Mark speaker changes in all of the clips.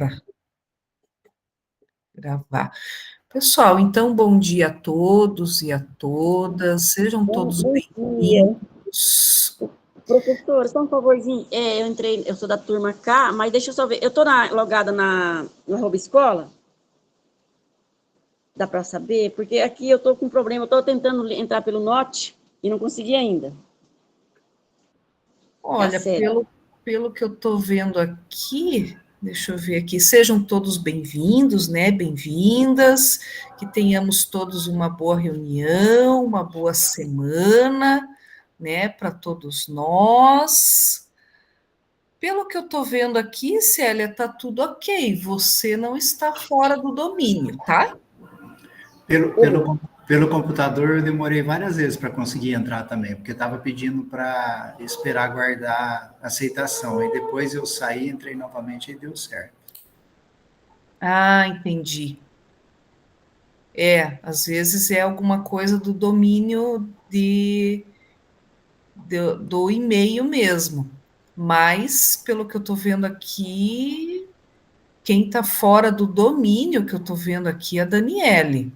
Speaker 1: para gravar. Pessoal, então, bom dia a todos e a todas, sejam todos
Speaker 2: Bom dia.
Speaker 1: bem-vindos.
Speaker 2: Professora, só um favorzinho. Eu sou da turma K, mas deixa eu só ver. Eu estou logada no Arroba Escola. Dá para saber? Porque aqui eu estou com um problema. Eu estou tentando entrar pelo Note e não consegui ainda.
Speaker 1: Olha, pelo que eu estou vendo aqui, deixa eu ver aqui, sejam todos bem-vindos, né? Bem-vindas, que tenhamos todos uma boa reunião, uma boa semana, né? Para todos nós. Pelo que eu estou vendo aqui, Célia, está tudo ok. Você não está fora do domínio, tá?
Speaker 3: Pelo computador, eu demorei várias vezes para conseguir entrar também, porque estava pedindo para esperar aguardar aceitação. Aí depois eu saí, entrei novamente e deu certo.
Speaker 1: Ah, entendi. Às vezes é alguma coisa do domínio do e-mail mesmo. Mas, pelo que eu estou vendo aqui, quem está fora do domínio que eu estou vendo aqui é a Daniele.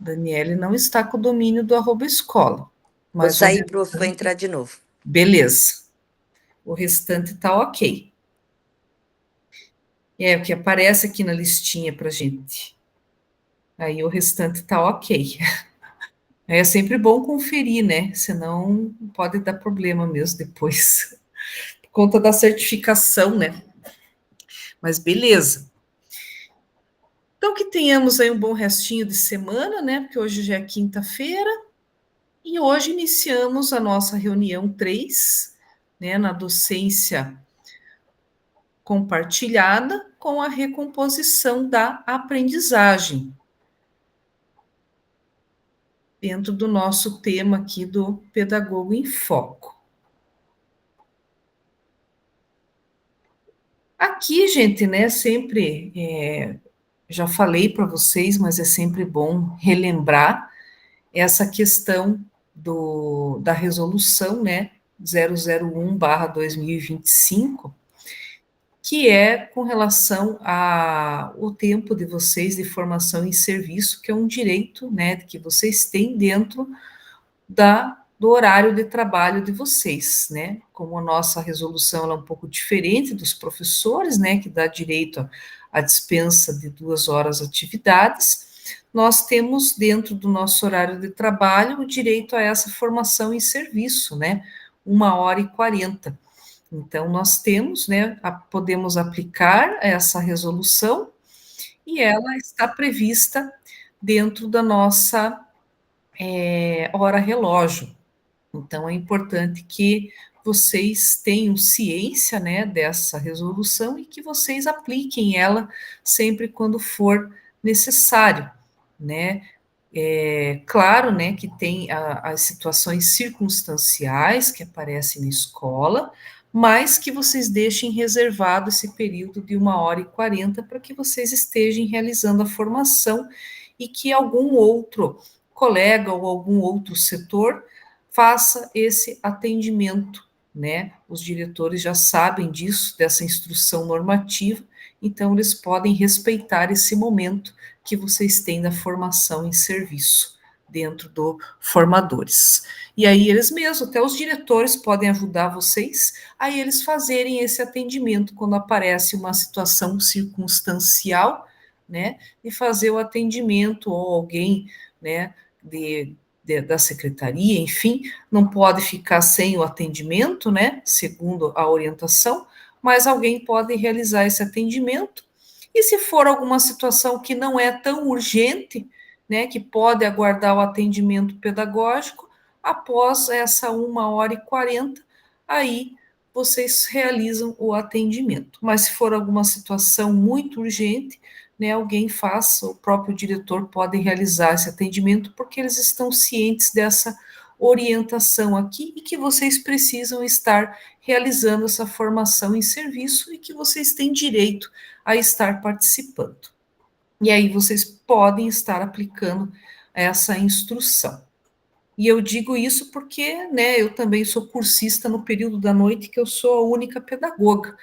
Speaker 1: Daniele não está com o domínio do arroba escola.
Speaker 4: Vou sair, prof, vou entrar de novo.
Speaker 1: Beleza. O restante está ok. O que aparece aqui na listinha para gente. Aí o restante está ok. É sempre bom conferir, né? Senão pode dar problema mesmo depois. Por conta da certificação, né? Mas beleza. Então, que tenhamos aí um bom restinho de semana, né? Porque hoje já é quinta-feira. E hoje iniciamos a nossa reunião 3, né? Na docência compartilhada com a recomposição da aprendizagem. Dentro do nosso tema aqui do Pedagogo em Foco. Aqui, gente, né, sempre, já falei para vocês, mas é sempre bom relembrar essa questão da resolução, né, 001/2025, que é com relação ao tempo de vocês de formação em serviço, que é um direito, né, que vocês têm dentro do horário de trabalho de vocês, né? Como a nossa resolução ela é um pouco diferente dos professores, né? Que dá direito à dispensa de 2 horas atividades, nós temos dentro do nosso horário de trabalho o direito a essa formação em serviço, né? 1h40. Então, nós temos, né? Podemos aplicar essa resolução e ela está prevista dentro da nossa hora relógio. Então, é importante que vocês tenham ciência, né, dessa resolução e que vocês apliquem ela sempre quando for necessário, né? Claro, né, que tem as situações circunstanciais que aparecem na escola, mas que vocês deixem reservado esse período de 1h40 para que vocês estejam realizando a formação e que algum outro colega ou algum outro setor faça esse atendimento, né? Os diretores já sabem disso, dessa instrução normativa, então eles podem respeitar esse momento que vocês têm da formação em serviço dentro do formadores. E aí eles mesmos, até os diretores podem ajudar vocês a eles fazerem esse atendimento quando aparece uma situação circunstancial, né, e fazer o atendimento ou alguém, né, da secretaria, enfim, não pode ficar sem o atendimento, né, segundo a orientação, mas alguém pode realizar esse atendimento. E se for alguma situação que não é tão urgente, né, que pode aguardar o atendimento pedagógico, após essa 1h40, aí vocês realizam o atendimento. Mas se for alguma situação muito urgente, né, alguém faça, o próprio diretor pode realizar esse atendimento, porque eles estão cientes dessa orientação aqui e que vocês precisam estar realizando essa formação em serviço e que vocês têm direito a estar participando. E aí vocês podem estar aplicando essa instrução. E eu digo isso porque, né, eu também sou cursista no período da noite, que eu sou a única pedagoga.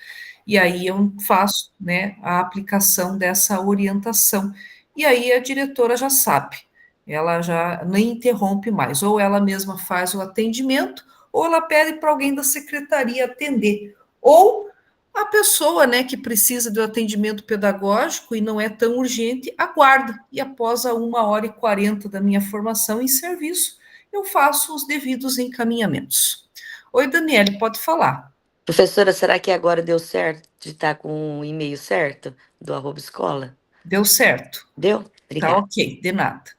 Speaker 1: E aí eu faço, né, a aplicação dessa orientação. E aí a diretora já sabe, ela já nem interrompe mais, ou ela mesma faz o atendimento, ou ela pede para alguém da secretaria atender, ou a pessoa, né, que precisa do atendimento pedagógico e não é tão urgente, aguarda, e após a 1h40 da minha formação em serviço, eu faço os devidos encaminhamentos. Oi, Daniele, pode falar.
Speaker 4: Professora, será que agora deu certo de estar com o e-mail certo do @escola?
Speaker 1: Deu certo.
Speaker 4: Deu?
Speaker 1: Tá
Speaker 4: Obrigada.
Speaker 1: ok, de nada.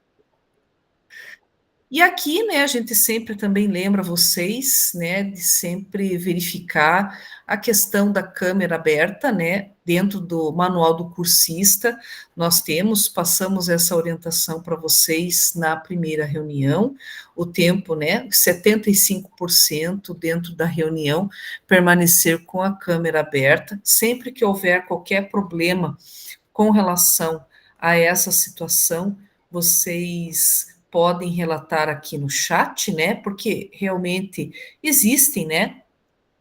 Speaker 1: E aqui, né, a gente sempre também lembra vocês, né, de sempre verificar a questão da câmera aberta, né, dentro do manual do cursista. Nós passamos essa orientação para vocês na primeira reunião, o tempo, né, 75% dentro da reunião, permanecer com a câmera aberta. Sempre que houver qualquer problema com relação a essa situação, vocês podem relatar aqui no chat, né? Porque realmente existem, né?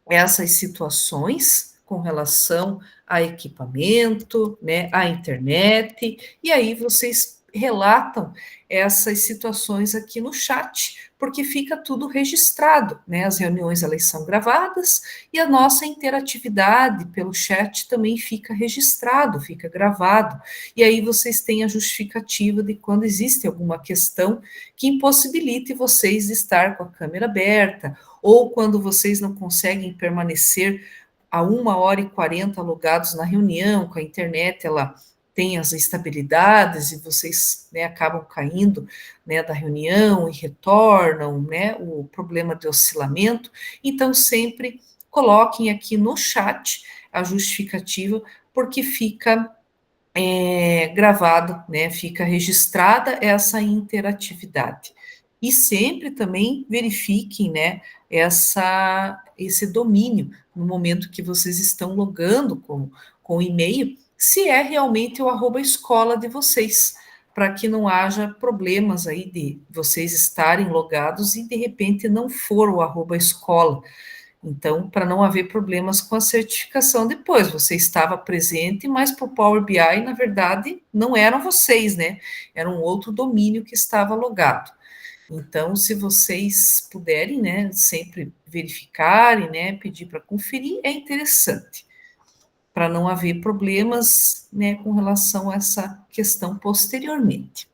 Speaker 1: Essas situações com relação a equipamento, né? A internet, e aí vocês relatam essas situações aqui no chat, porque fica tudo registrado, né? As reuniões elas são gravadas e a nossa interatividade pelo chat também fica registrado, fica gravado. E aí vocês têm a justificativa de quando existe alguma questão que impossibilite vocês de estar com a câmera aberta, ou quando vocês não conseguem permanecer a 1h40 logados na reunião, com a internet, ela tem as instabilidades e vocês, né, acabam caindo, né, da reunião e retornam, né, o problema de oscilamento. Então, sempre coloquem aqui no chat a justificativa, porque fica gravado, né, fica registrada essa interatividade. E sempre também verifiquem, né, esse domínio no momento que vocês estão logando com o e-mail, se é realmente o @escola de vocês, para que não haja problemas aí de vocês estarem logados e de repente não for o @escola. Então, para não haver problemas com a certificação depois, você estava presente, mas para o Power BI, na verdade, não eram vocês, né? Era um outro domínio que estava logado. Então, se vocês puderem, né, sempre verificarem, né, pedir para conferir, é interessante, para não haver problemas, né, com relação a essa questão posteriormente.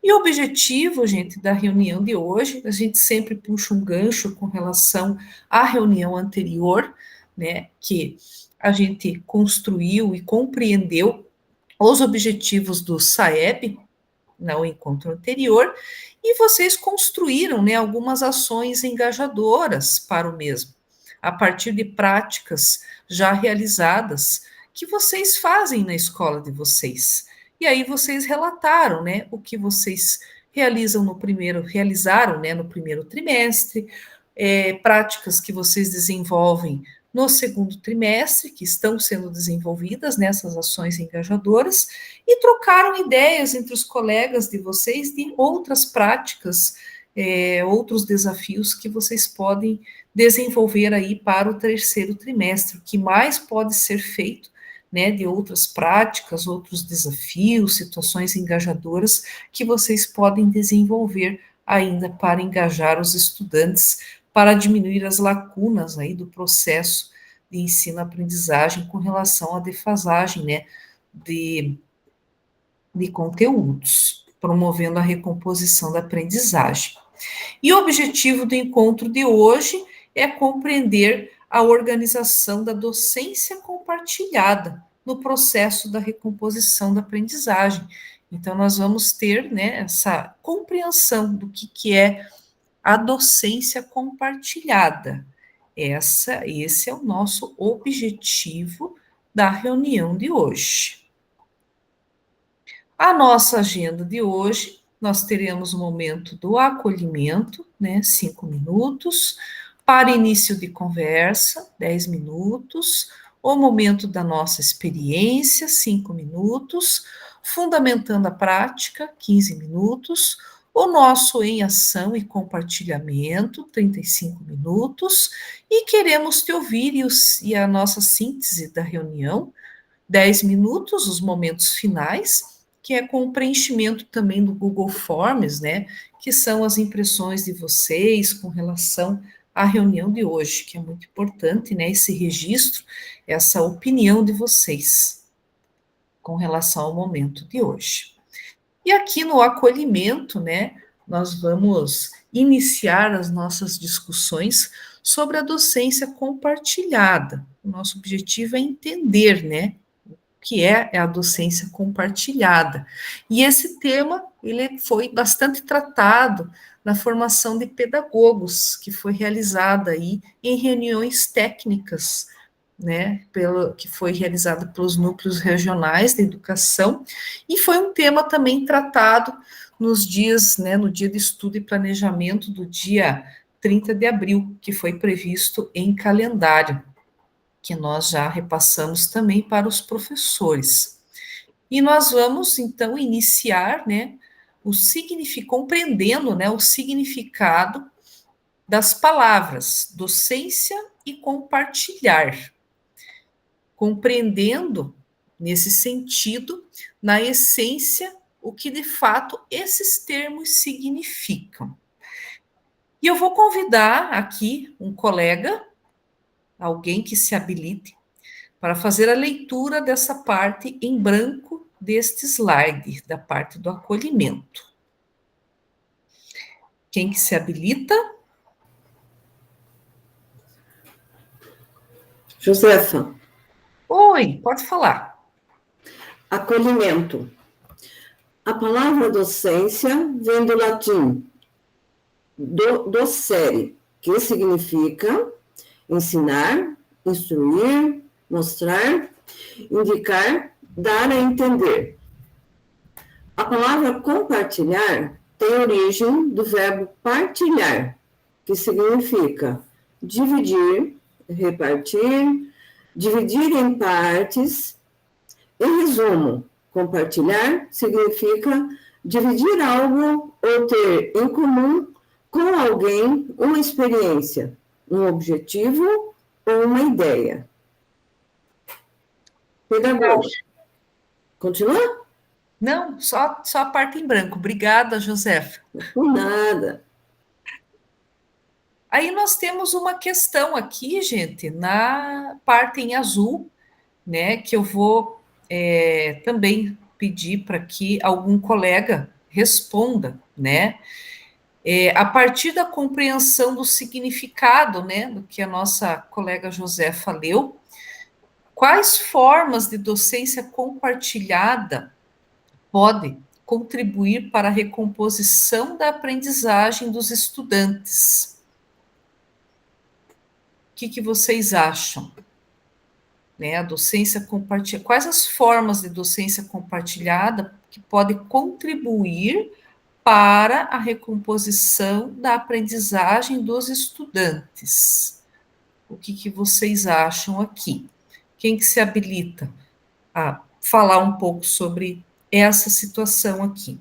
Speaker 1: E o objetivo, gente, da reunião de hoje, a gente sempre puxa um gancho com relação à reunião anterior, né, que a gente construiu e compreendeu os objetivos do SAEB, no encontro anterior, e vocês construíram, né, algumas ações engajadoras para o mesmo, a partir de práticas já realizadas que vocês fazem na escola de vocês. E aí vocês relataram, né, o que vocês realizaram, né, no primeiro trimestre, práticas que vocês desenvolvem no segundo trimestre, que estão sendo desenvolvidas nessas ações engajadoras, e trocaram ideias entre os colegas de vocês de outras práticas, outros desafios que vocês podem desenvolver aí para o terceiro trimestre, o que mais pode ser feito, né, de outras práticas, outros desafios, situações engajadoras que vocês podem desenvolver ainda para engajar os estudantes, para diminuir as lacunas aí do processo de ensino-aprendizagem com relação à defasagem, né, de conteúdos, promovendo a recomposição da aprendizagem. E o objetivo do encontro de hoje é compreender a organização da docência compartilhada no processo da recomposição da aprendizagem. Então, nós vamos ter, né, essa compreensão do que é a docência compartilhada. Esse é o nosso objetivo da reunião de hoje. A nossa agenda de hoje, nós teremos o momento do acolhimento, né, 5 minutos, para início de conversa, 10 minutos, o momento da nossa experiência, 5 minutos, fundamentando a prática, 15 minutos, o nosso em ação e compartilhamento, 35 minutos, e queremos te ouvir e a nossa síntese da reunião, 10 minutos, os momentos finais, que é com o preenchimento também do Google Forms, né? Que são as impressões de vocês com relação à reunião de hoje, que é muito importante, né? Esse registro, essa opinião de vocês com relação ao momento de hoje. E aqui no acolhimento, né? Nós vamos iniciar as nossas discussões sobre a docência compartilhada. O nosso objetivo é entender, né? Que é a docência compartilhada. E esse tema, ele foi bastante tratado na formação de pedagogos, que foi realizada aí em reuniões técnicas, né, que foi realizada pelos núcleos regionais de educação, e foi um tema também tratado nos dias, né, no dia de estudo e planejamento do dia 30 de abril, que foi previsto em calendário, que nós já repassamos também para os professores. E nós vamos, então, iniciar, né, compreendendo, né, o significado das palavras docência e compartilhar. Compreendendo, nesse sentido, na essência, o que de fato esses termos significam. E eu vou convidar aqui um colega, alguém que se habilite, para fazer a leitura dessa parte em branco deste slide, da parte do acolhimento. Quem que se habilita?
Speaker 5: Josefa,
Speaker 1: Oi, pode falar.
Speaker 5: acolhimento. A palavra docência vem do latim docere, que significa ensinar, instruir, mostrar, indicar, dar a entender. A palavra compartilhar tem origem do verbo partilhar, que significa dividir, repartir, dividir em partes. Em resumo, compartilhar significa dividir algo ou ter em comum com alguém uma experiência, um objetivo ou uma ideia. Pedagogo. Continua?
Speaker 1: Não, só a parte em branco. Obrigada, Josefa.
Speaker 5: Por nada.
Speaker 1: Aí nós temos uma questão aqui, gente, na parte em azul, né, que eu vou também pedir para que algum colega responda, né? A partir da compreensão do significado, né, do que a nossa colega Josefa leu, quais formas de docência compartilhada podem contribuir para a recomposição da aprendizagem dos estudantes? O que vocês acham? Né, a docência compartilhada. Quais as formas de docência compartilhada que podem contribuir para a recomposição da aprendizagem dos estudantes? O que vocês acham aqui? Quem que se habilita a falar um pouco sobre essa situação aqui?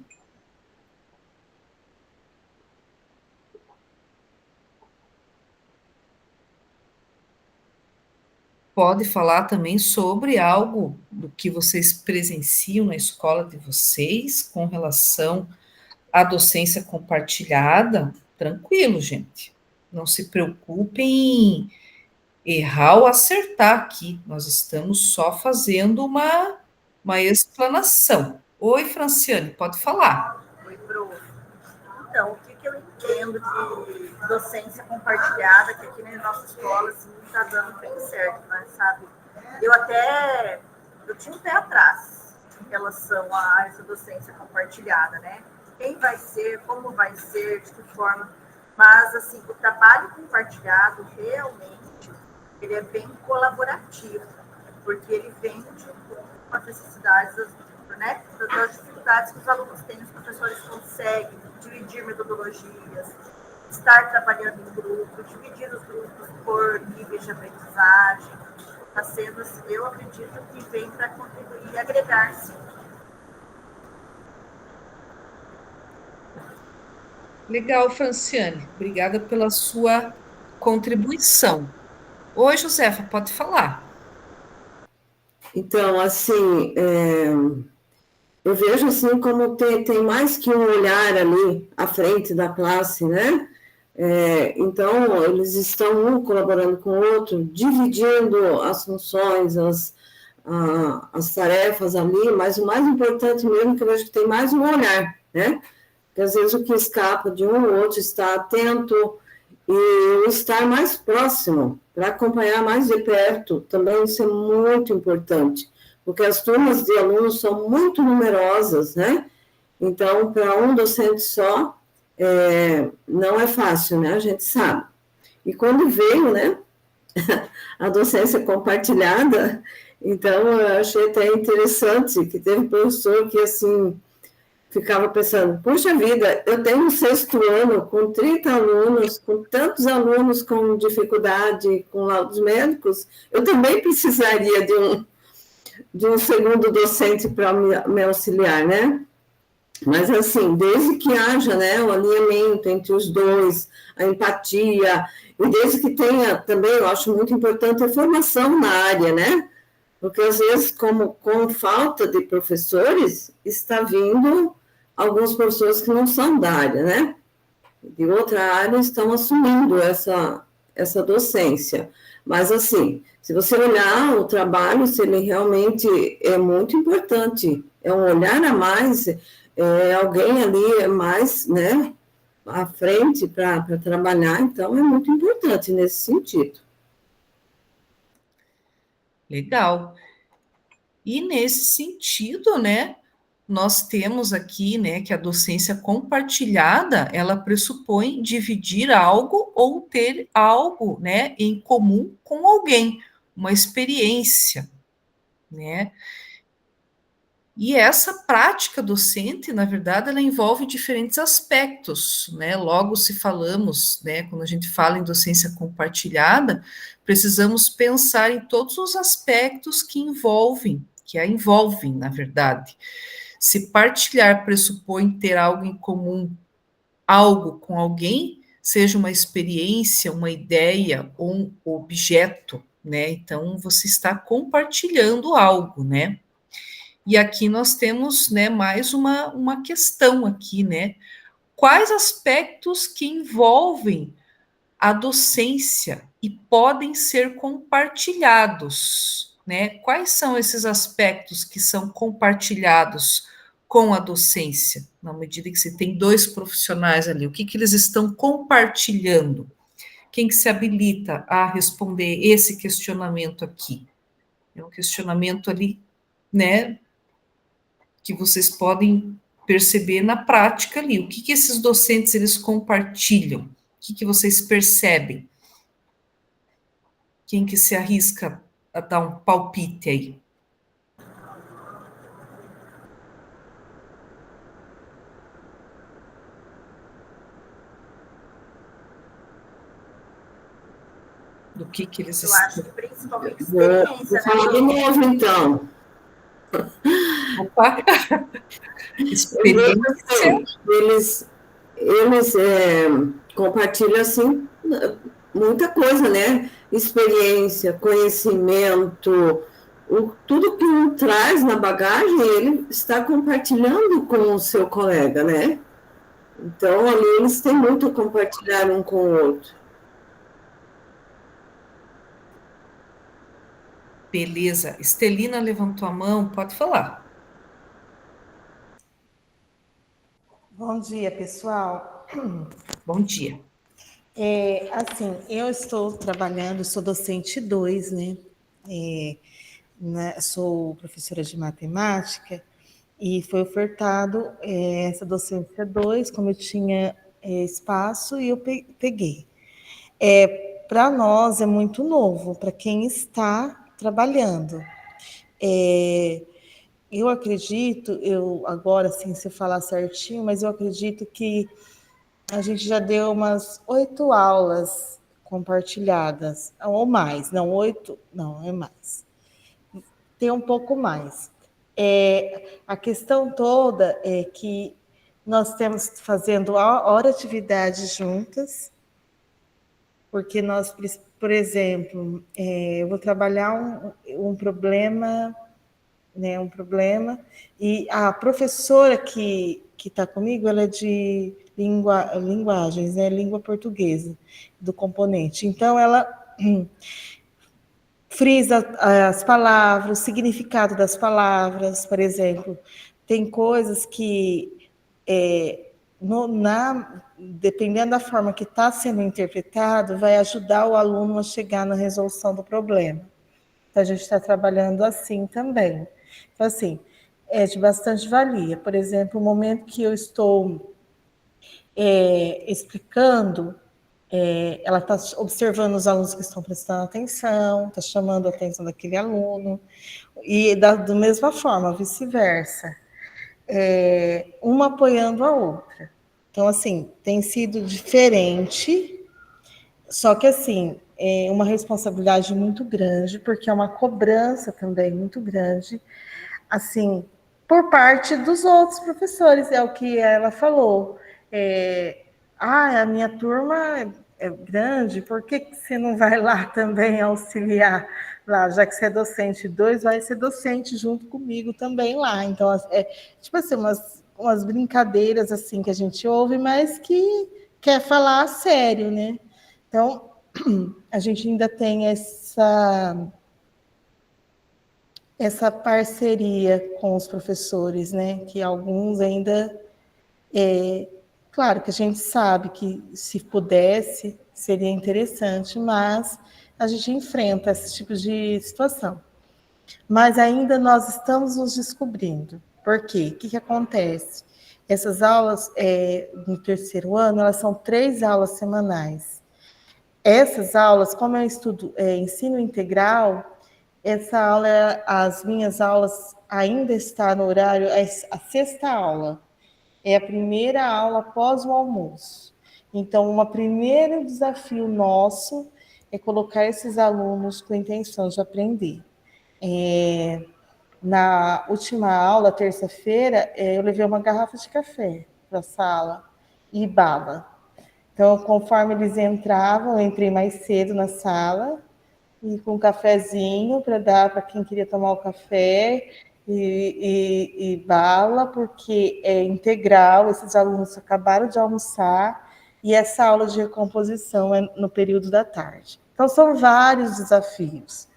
Speaker 1: Pode falar também sobre algo do que vocês presenciam na escola de vocês com relação à docência compartilhada. Tranquilo, gente. Não se preocupem em errar ou acertar aqui. Nós estamos só fazendo uma explanação. Oi, Franciane, pode falar.
Speaker 6: Oi, prof. Então, o que eu entendo de docência compartilhada, que aqui na nossa escola, assim, está dando bem certo, né, sabe? Eu tinha um pé atrás em relação a essa docência compartilhada, né? Quem vai ser, como vai ser, de que forma. Mas, assim, o trabalho compartilhado, realmente, ele é bem colaborativo, porque ele vem de com as necessidades das dificuldades que os alunos têm, os professores conseguem dividir metodologias, estar trabalhando em grupo, dividir os grupos por níveis de aprendizagem. Está sendo, eu acredito que vem para contribuir e agregar, sim.
Speaker 1: Legal, Franciane. Obrigada pela sua contribuição. Oi, Josefa, pode falar.
Speaker 5: Então, assim, eu vejo assim como tem mais que um olhar ali à frente da classe, né? Então, eles estão um colaborando com o outro, dividindo as funções, as tarefas ali, mas o mais importante mesmo é que eu vejo que tem mais um olhar, né? Porque às vezes o que escapa de um, o outro está atento e estar mais próximo, para acompanhar mais de perto, também isso é muito importante, porque as turmas de alunos são muito numerosas, né? Então, para um docente só, não é fácil, né? A gente sabe. E quando veio, né, a docência compartilhada, então eu achei até interessante que teve professor que, assim, ficava pensando, puxa vida, eu tenho um 6º ano com 30 alunos, com tantos alunos com dificuldade, com laudos médicos, eu também precisaria de um segundo docente para me auxiliar, né? Mas, assim, desde que haja, né, o alinhamento entre os dois, a empatia, e desde que tenha também, eu acho muito importante a formação na área, né? Porque, às vezes, com falta de professores, está vindo alguns professores que não são da área, né? De outra área estão assumindo essa docência. Mas, assim, se você olhar o trabalho, se ele realmente é muito importante, é um olhar a mais, alguém ali é mais, né, à frente para trabalhar, então é muito importante nesse sentido.
Speaker 1: Legal. E nesse sentido, né, nós temos aqui, né, que a docência compartilhada, ela pressupõe dividir algo ou ter algo, né, em comum com alguém, uma experiência, né? E essa prática docente, na verdade, ela envolve diferentes aspectos, né? Logo, se falamos, né, quando a gente fala em docência compartilhada, precisamos pensar em todos os aspectos que a envolvem, na verdade. Se partilhar pressupõe ter algo em comum, algo com alguém, seja uma experiência, uma ideia ou um objeto, né? Então, você está compartilhando algo, né? E aqui nós temos, né, mais uma questão aqui, né? Quais aspectos que envolvem a docência e podem ser compartilhados, né? Quais são esses aspectos que são compartilhados com a docência? Na medida que você tem 2 profissionais ali, o que eles estão compartilhando? Quem que se habilita a responder esse questionamento aqui? É um questionamento ali, né, que vocês podem perceber na prática ali. O que esses docentes eles compartilham? O que vocês percebem? Quem que se arrisca a dar um palpite aí? Do que eles
Speaker 6: Eu acho que
Speaker 1: estão...
Speaker 6: principalmente
Speaker 5: Vou
Speaker 6: experiência,
Speaker 5: falar de
Speaker 6: né?
Speaker 5: novo, então.
Speaker 1: Opa!
Speaker 5: Eu vejo
Speaker 1: Experiência.
Speaker 5: assim, eles compartilham, assim, muita coisa, né? Experiência, conhecimento, tudo que um traz na bagagem, ele está compartilhando com o seu colega, né? Então, ali eles têm muito a compartilhar um com o outro.
Speaker 1: Beleza. Estelina levantou a mão, pode falar.
Speaker 7: Bom dia, pessoal.
Speaker 1: Bom dia.
Speaker 7: Assim, eu estou trabalhando, sou docente 2, né? Sou professora de matemática e foi ofertado essa docência 2, como eu tinha espaço, e eu peguei. Para nós é muito novo, para quem está trabalhando. Eu acredito, agora, assim, se falar certinho, mas eu acredito que a gente já deu umas 8 aulas compartilhadas, ou mais, não, 8, não, é mais. Tem um pouco mais. A questão toda é que nós temos fazendo hora atividades juntas, porque nós, por exemplo, eu vou trabalhar um problema, né, e a professora que está comigo, ela é de linguagens, né, língua portuguesa, do componente. Então, ela frisa as palavras, o significado das palavras, por exemplo. Tem coisas que, dependendo da forma que está sendo interpretado, vai ajudar o aluno a chegar na resolução do problema. Então, a gente está trabalhando assim também. Então, assim, é de bastante valia. Por exemplo, o momento que eu estou explicando, ela está observando os alunos que estão prestando atenção, está chamando a atenção daquele aluno, e da mesma forma, vice-versa, uma apoiando a outra. Então, assim, tem sido diferente, só que, assim, é uma responsabilidade muito grande, porque é uma cobrança também muito grande, assim, por parte dos outros professores, é o que ela falou. A minha turma é grande, por que você não vai lá também auxiliar lá, já que você é docente 2, vai ser docente junto comigo também lá. Então, tipo assim, umas brincadeiras assim que a gente ouve, mas que quer falar a sério, né? Então, a gente ainda tem essa parceria com os professores, né? Que alguns ainda, claro que a gente sabe que se pudesse seria interessante, mas a gente enfrenta esse tipo de situação. Mas ainda nós estamos nos descobrindo. Por quê? O que acontece? Essas aulas no terceiro ano, elas são 3 aulas semanais. Essas aulas, como eu estudo ensino integral, essa aula, as minhas aulas ainda está no horário, a sexta aula, é a primeira aula após o almoço. Então, um primeiro desafio nosso é colocar esses alunos com a intenção de aprender. Na última aula, terça-feira, eu levei uma garrafa de café para a sala e bala. Então, conforme eles entravam, eu entrei mais cedo na sala, e com um cafezinho para dar para quem queria tomar o café, e bala, porque é integral, esses alunos acabaram de almoçar, e essa aula de recomposição é no período da tarde. Então, são vários desafios.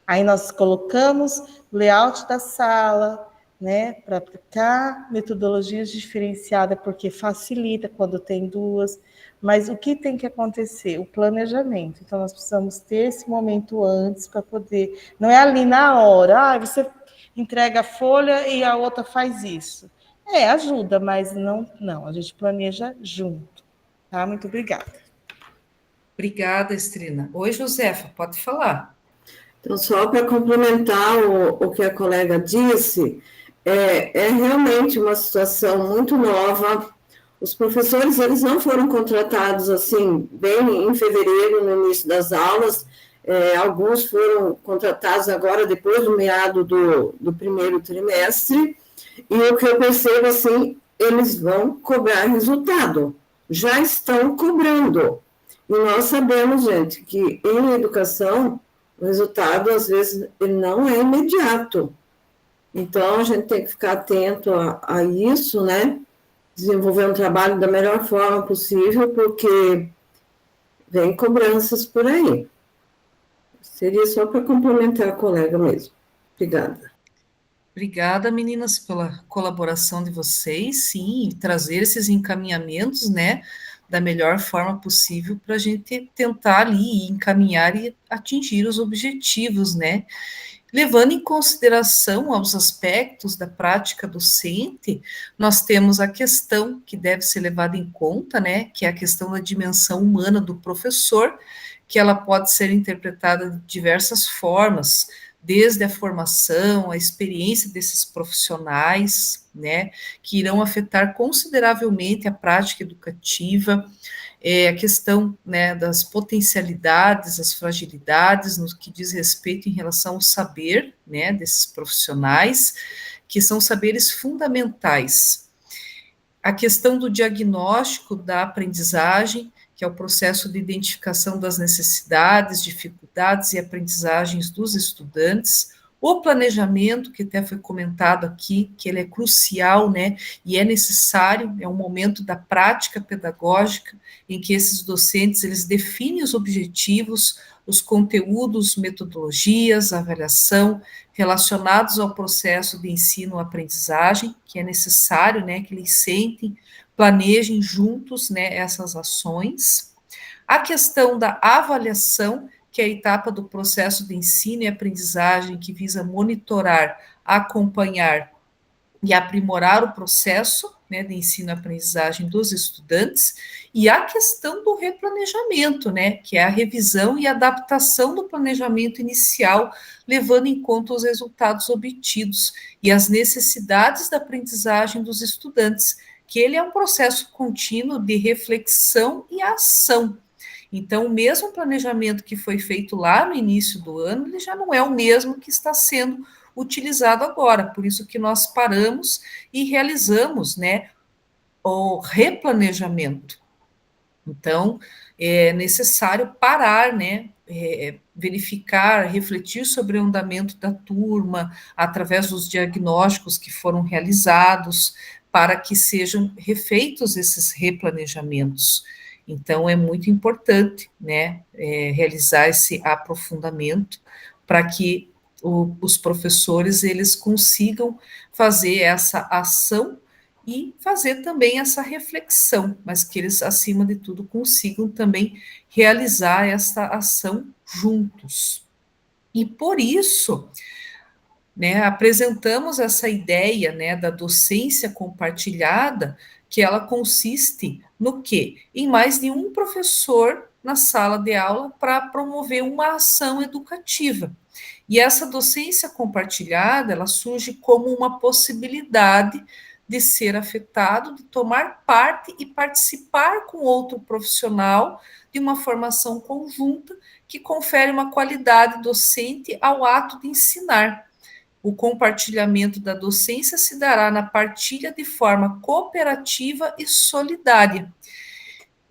Speaker 7: Aí nós colocamos o layout da sala, né, para aplicar metodologias diferenciadas, porque facilita quando tem 2, mas o que tem que acontecer? O planejamento. Então, nós precisamos ter esse momento antes para poder... Não é ali na hora, você entrega a folha e a outra faz isso. Ajuda, mas não, a gente planeja junto. Tá? Muito obrigada.
Speaker 1: Obrigada, Estrina. Oi, Josefa, pode falar.
Speaker 5: Então, só para complementar o que a colega disse, é realmente uma situação muito nova. Os professores, eles não foram contratados assim, bem em fevereiro, no início das aulas, alguns foram contratados agora, depois do meado do primeiro trimestre, e o que eu percebo, assim, eles vão cobrar resultado, já estão cobrando. E nós sabemos, gente, que em educação, o resultado, às vezes, ele não é imediato. Então, a gente tem que ficar atento a isso, né? Desenvolver um trabalho da melhor forma possível, porque vem cobranças por aí. Seria só para complementar a colega mesmo. Obrigada.
Speaker 1: Obrigada, meninas, pela colaboração de vocês, sim, e trazer esses encaminhamentos, né, da melhor forma possível para a gente tentar ali encaminhar e atingir os objetivos, né, levando em consideração aos aspectos da prática docente, nós temos a questão que deve ser levada em conta, né, que é a questão da dimensão humana do professor, que ela pode ser interpretada de diversas formas, desde a formação, a experiência desses profissionais, né, que irão afetar consideravelmente a prática educativa, a questão, né, das potencialidades, as fragilidades no que diz respeito em relação ao saber, né, desses profissionais, que são saberes fundamentais. a questão do diagnóstico da aprendizagem, que é o processo de identificação das necessidades, dificuldades e aprendizagens dos estudantes, o planejamento, que até foi comentado aqui, que ele é crucial, né, e é necessário, é um momento da prática pedagógica, em que esses docentes, eles definem os objetivos, os conteúdos, metodologias, avaliação, relacionados ao processo de ensino-aprendizagem, que é necessário, né, que eles sentem, planejem juntos, né, essas ações. A questão da avaliação, que é a etapa do processo de ensino e aprendizagem que visa monitorar, acompanhar e aprimorar o processo, né, de ensino e aprendizagem dos estudantes, e a questão do replanejamento, né, que é a revisão e adaptação do planejamento inicial, levando em conta os resultados obtidos e as necessidades da aprendizagem dos estudantes, que ele é um processo contínuo de reflexão e ação. Então, o mesmo planejamento que foi feito lá no início do ano, ele já não é o mesmo que está sendo utilizado agora, por isso que nós paramos e realizamos, né, o replanejamento. Então, é necessário parar, né, verificar, refletir sobre o andamento da turma, através dos diagnósticos que foram realizados, para que sejam refeitos esses replanejamentos. Então, é muito importante, né, realizar esse aprofundamento, para que os professores, eles consigam fazer essa ação e fazer também essa reflexão, mas que eles, acima de tudo, consigam também realizar essa ação juntos. E por isso, né, apresentamos essa ideia, né, da docência compartilhada, que ela consiste no quê? Em mais de um professor na sala de aula para promover uma ação educativa. E essa docência compartilhada, ela surge como uma possibilidade de ser afetado, de tomar parte e participar com outro profissional de uma formação conjunta que confere uma qualidade docente ao ato de ensinar. O compartilhamento da docência se dará na partilha de forma cooperativa e solidária.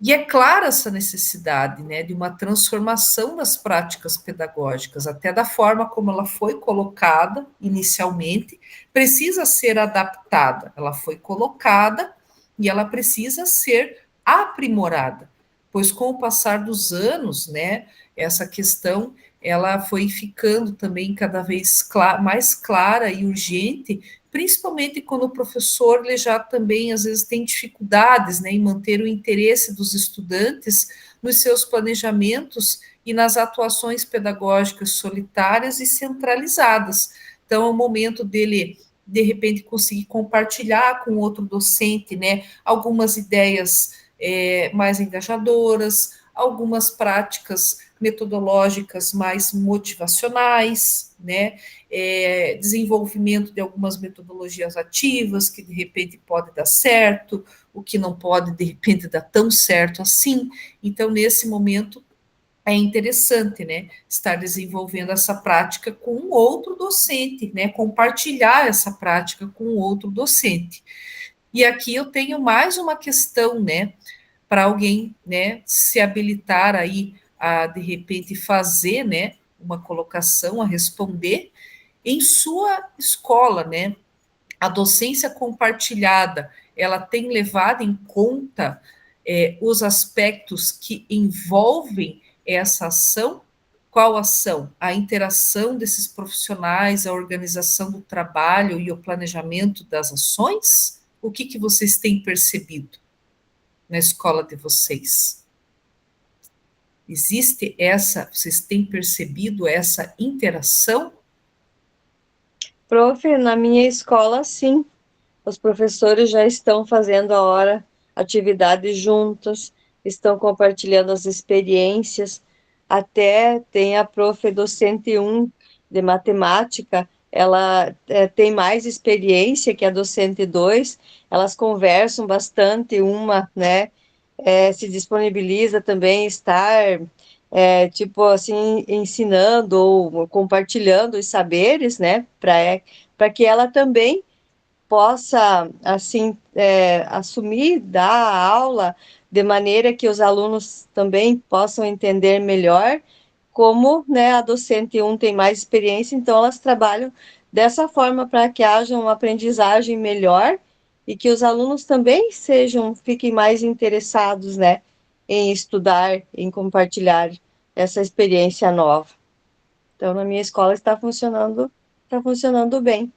Speaker 1: E é clara essa necessidade, né, de uma transformação das práticas pedagógicas, até da forma como ela foi colocada inicialmente, precisa ser adaptada. Ela foi colocada e ela precisa ser aprimorada, pois com o passar dos anos, né, essa questão ela foi ficando também cada vez mais clara e urgente, principalmente quando o professor ele já também, às vezes, tem dificuldades, né, em manter o interesse dos estudantes nos seus planejamentos e nas atuações pedagógicas solitárias e centralizadas. Então, é o momento dele, de repente, conseguir compartilhar com outro docente, né, algumas ideias mais engajadoras, algumas práticas metodológicas mais motivacionais, né, desenvolvimento de algumas metodologias ativas que de repente pode dar certo, o que não pode de repente dar tão certo assim. Então, nesse momento, é interessante, né, estar desenvolvendo essa prática com um outro docente, né, compartilhar essa prática com outro docente. E aqui eu tenho mais uma questão, né, para alguém, né, se habilitar aí a, de repente, fazer, né, uma colocação, a responder, em sua escola, né, a docência compartilhada, ela tem levado em conta os aspectos que envolvem essa ação. Qual ação? A interação desses profissionais, a organização do trabalho e o planejamento das ações? O que vocês têm percebido na escola de vocês? Existe essa, vocês têm percebido essa interação?
Speaker 8: Prof, na minha escola, sim. Os professores já estão fazendo a hora, atividades juntas, estão compartilhando as experiências. Até tem a prof docente 1 de matemática, ela tem mais experiência que a docente 2, elas conversam bastante, uma, né, se disponibiliza também estar, tipo assim, ensinando ou compartilhando os saberes, né, para que ela também possa, assim, assumir, dar a aula de maneira que os alunos também possam entender melhor, como, né, a docente tem mais experiência, então elas trabalham dessa forma para que haja uma aprendizagem melhor e que os alunos também fiquem mais interessados, né, em estudar, em compartilhar essa experiência nova. Então, na minha escola está funcionando bem.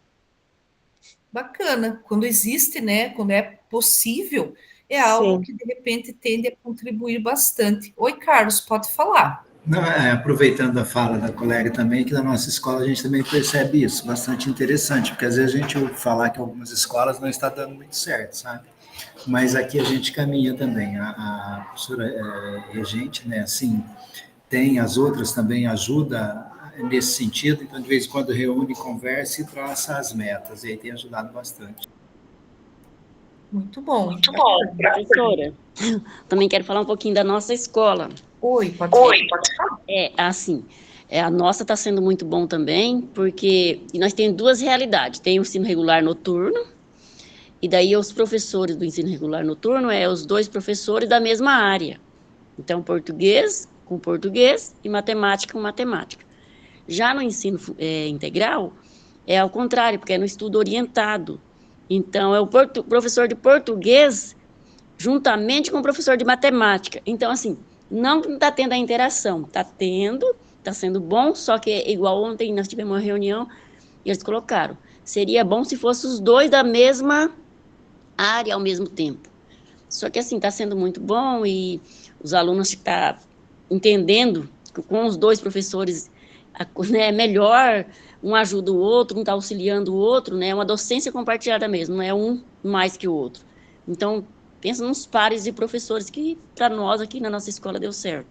Speaker 1: Bacana. Quando existe, né, quando é possível, é algo
Speaker 8: Sim.
Speaker 1: que de repente tende a contribuir bastante. Oi, Carlos, pode falar.
Speaker 3: Não, aproveitando a fala da colega também, que na nossa escola a gente também percebe isso, bastante interessante, porque às vezes a gente ouve falar que algumas escolas não está dando muito certo, sabe? Mas aqui a gente caminha também. A professora regente, né, assim, tem as outras também, ajuda nesse sentido, então de vez em quando reúne, conversa e traça as metas, e aí tem ajudado bastante.
Speaker 1: Muito bom.
Speaker 2: Muito bom. Professora, também quero falar um pouquinho da nossa escola.
Speaker 1: Oi, pode falar.
Speaker 2: Assim, a nossa está sendo muito bom também, porque nós temos duas realidades. Tem o ensino regular noturno, e daí os professores do ensino regular noturno os dois professores da mesma área. Então, português com português e matemática com matemática. Já no ensino integral, é ao contrário, porque é no estudo orientado. Então, é o professor de português juntamente com o professor de matemática. Então, assim, não está tendo a interação. Está tendo, está sendo bom, só que igual ontem nós tivemos uma reunião e eles colocaram, seria bom se fossem os dois da mesma área ao mesmo tempo. Só que, assim, está sendo muito bom e os alunos estão entendendo que com os dois professores é melhor, um ajuda o outro, um está auxiliando o outro, né? É uma docência compartilhada mesmo, não é um mais que o outro. Então, pensa nos pares de professores que, para nós aqui na nossa escola, deu certo.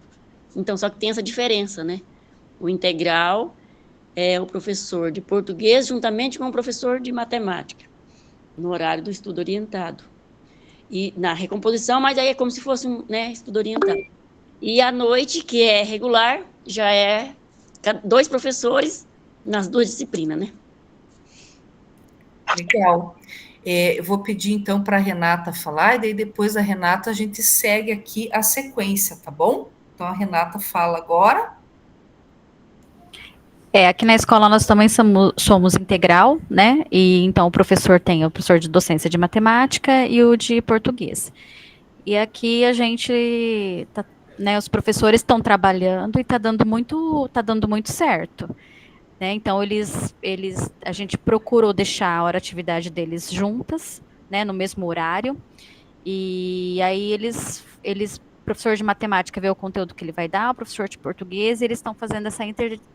Speaker 2: Então, só que tem essa diferença, né? O integral é o professor de português juntamente com o professor de matemática, no horário do estudo orientado. E na recomposição, mas aí é como se fosse um estudo orientado. E à noite, que é regular, já é 2 professores nas 2 disciplinas, né?
Speaker 1: Legal. Eu vou pedir, então, para a Renata falar, e daí depois da Renata a gente segue aqui a sequência, tá bom? Então, a Renata fala agora.
Speaker 9: Aqui na escola nós também somos integral, né? E então o professor tem o professor de docência de matemática e o de português. E aqui a gente, os professores estão trabalhando e está dando muito certo. Né? Então, a gente procurou deixar a hora de atividade deles juntas, né, no mesmo horário, e aí o professor de matemática vê o conteúdo que ele vai dar, o professor de português, e eles estão fazendo essa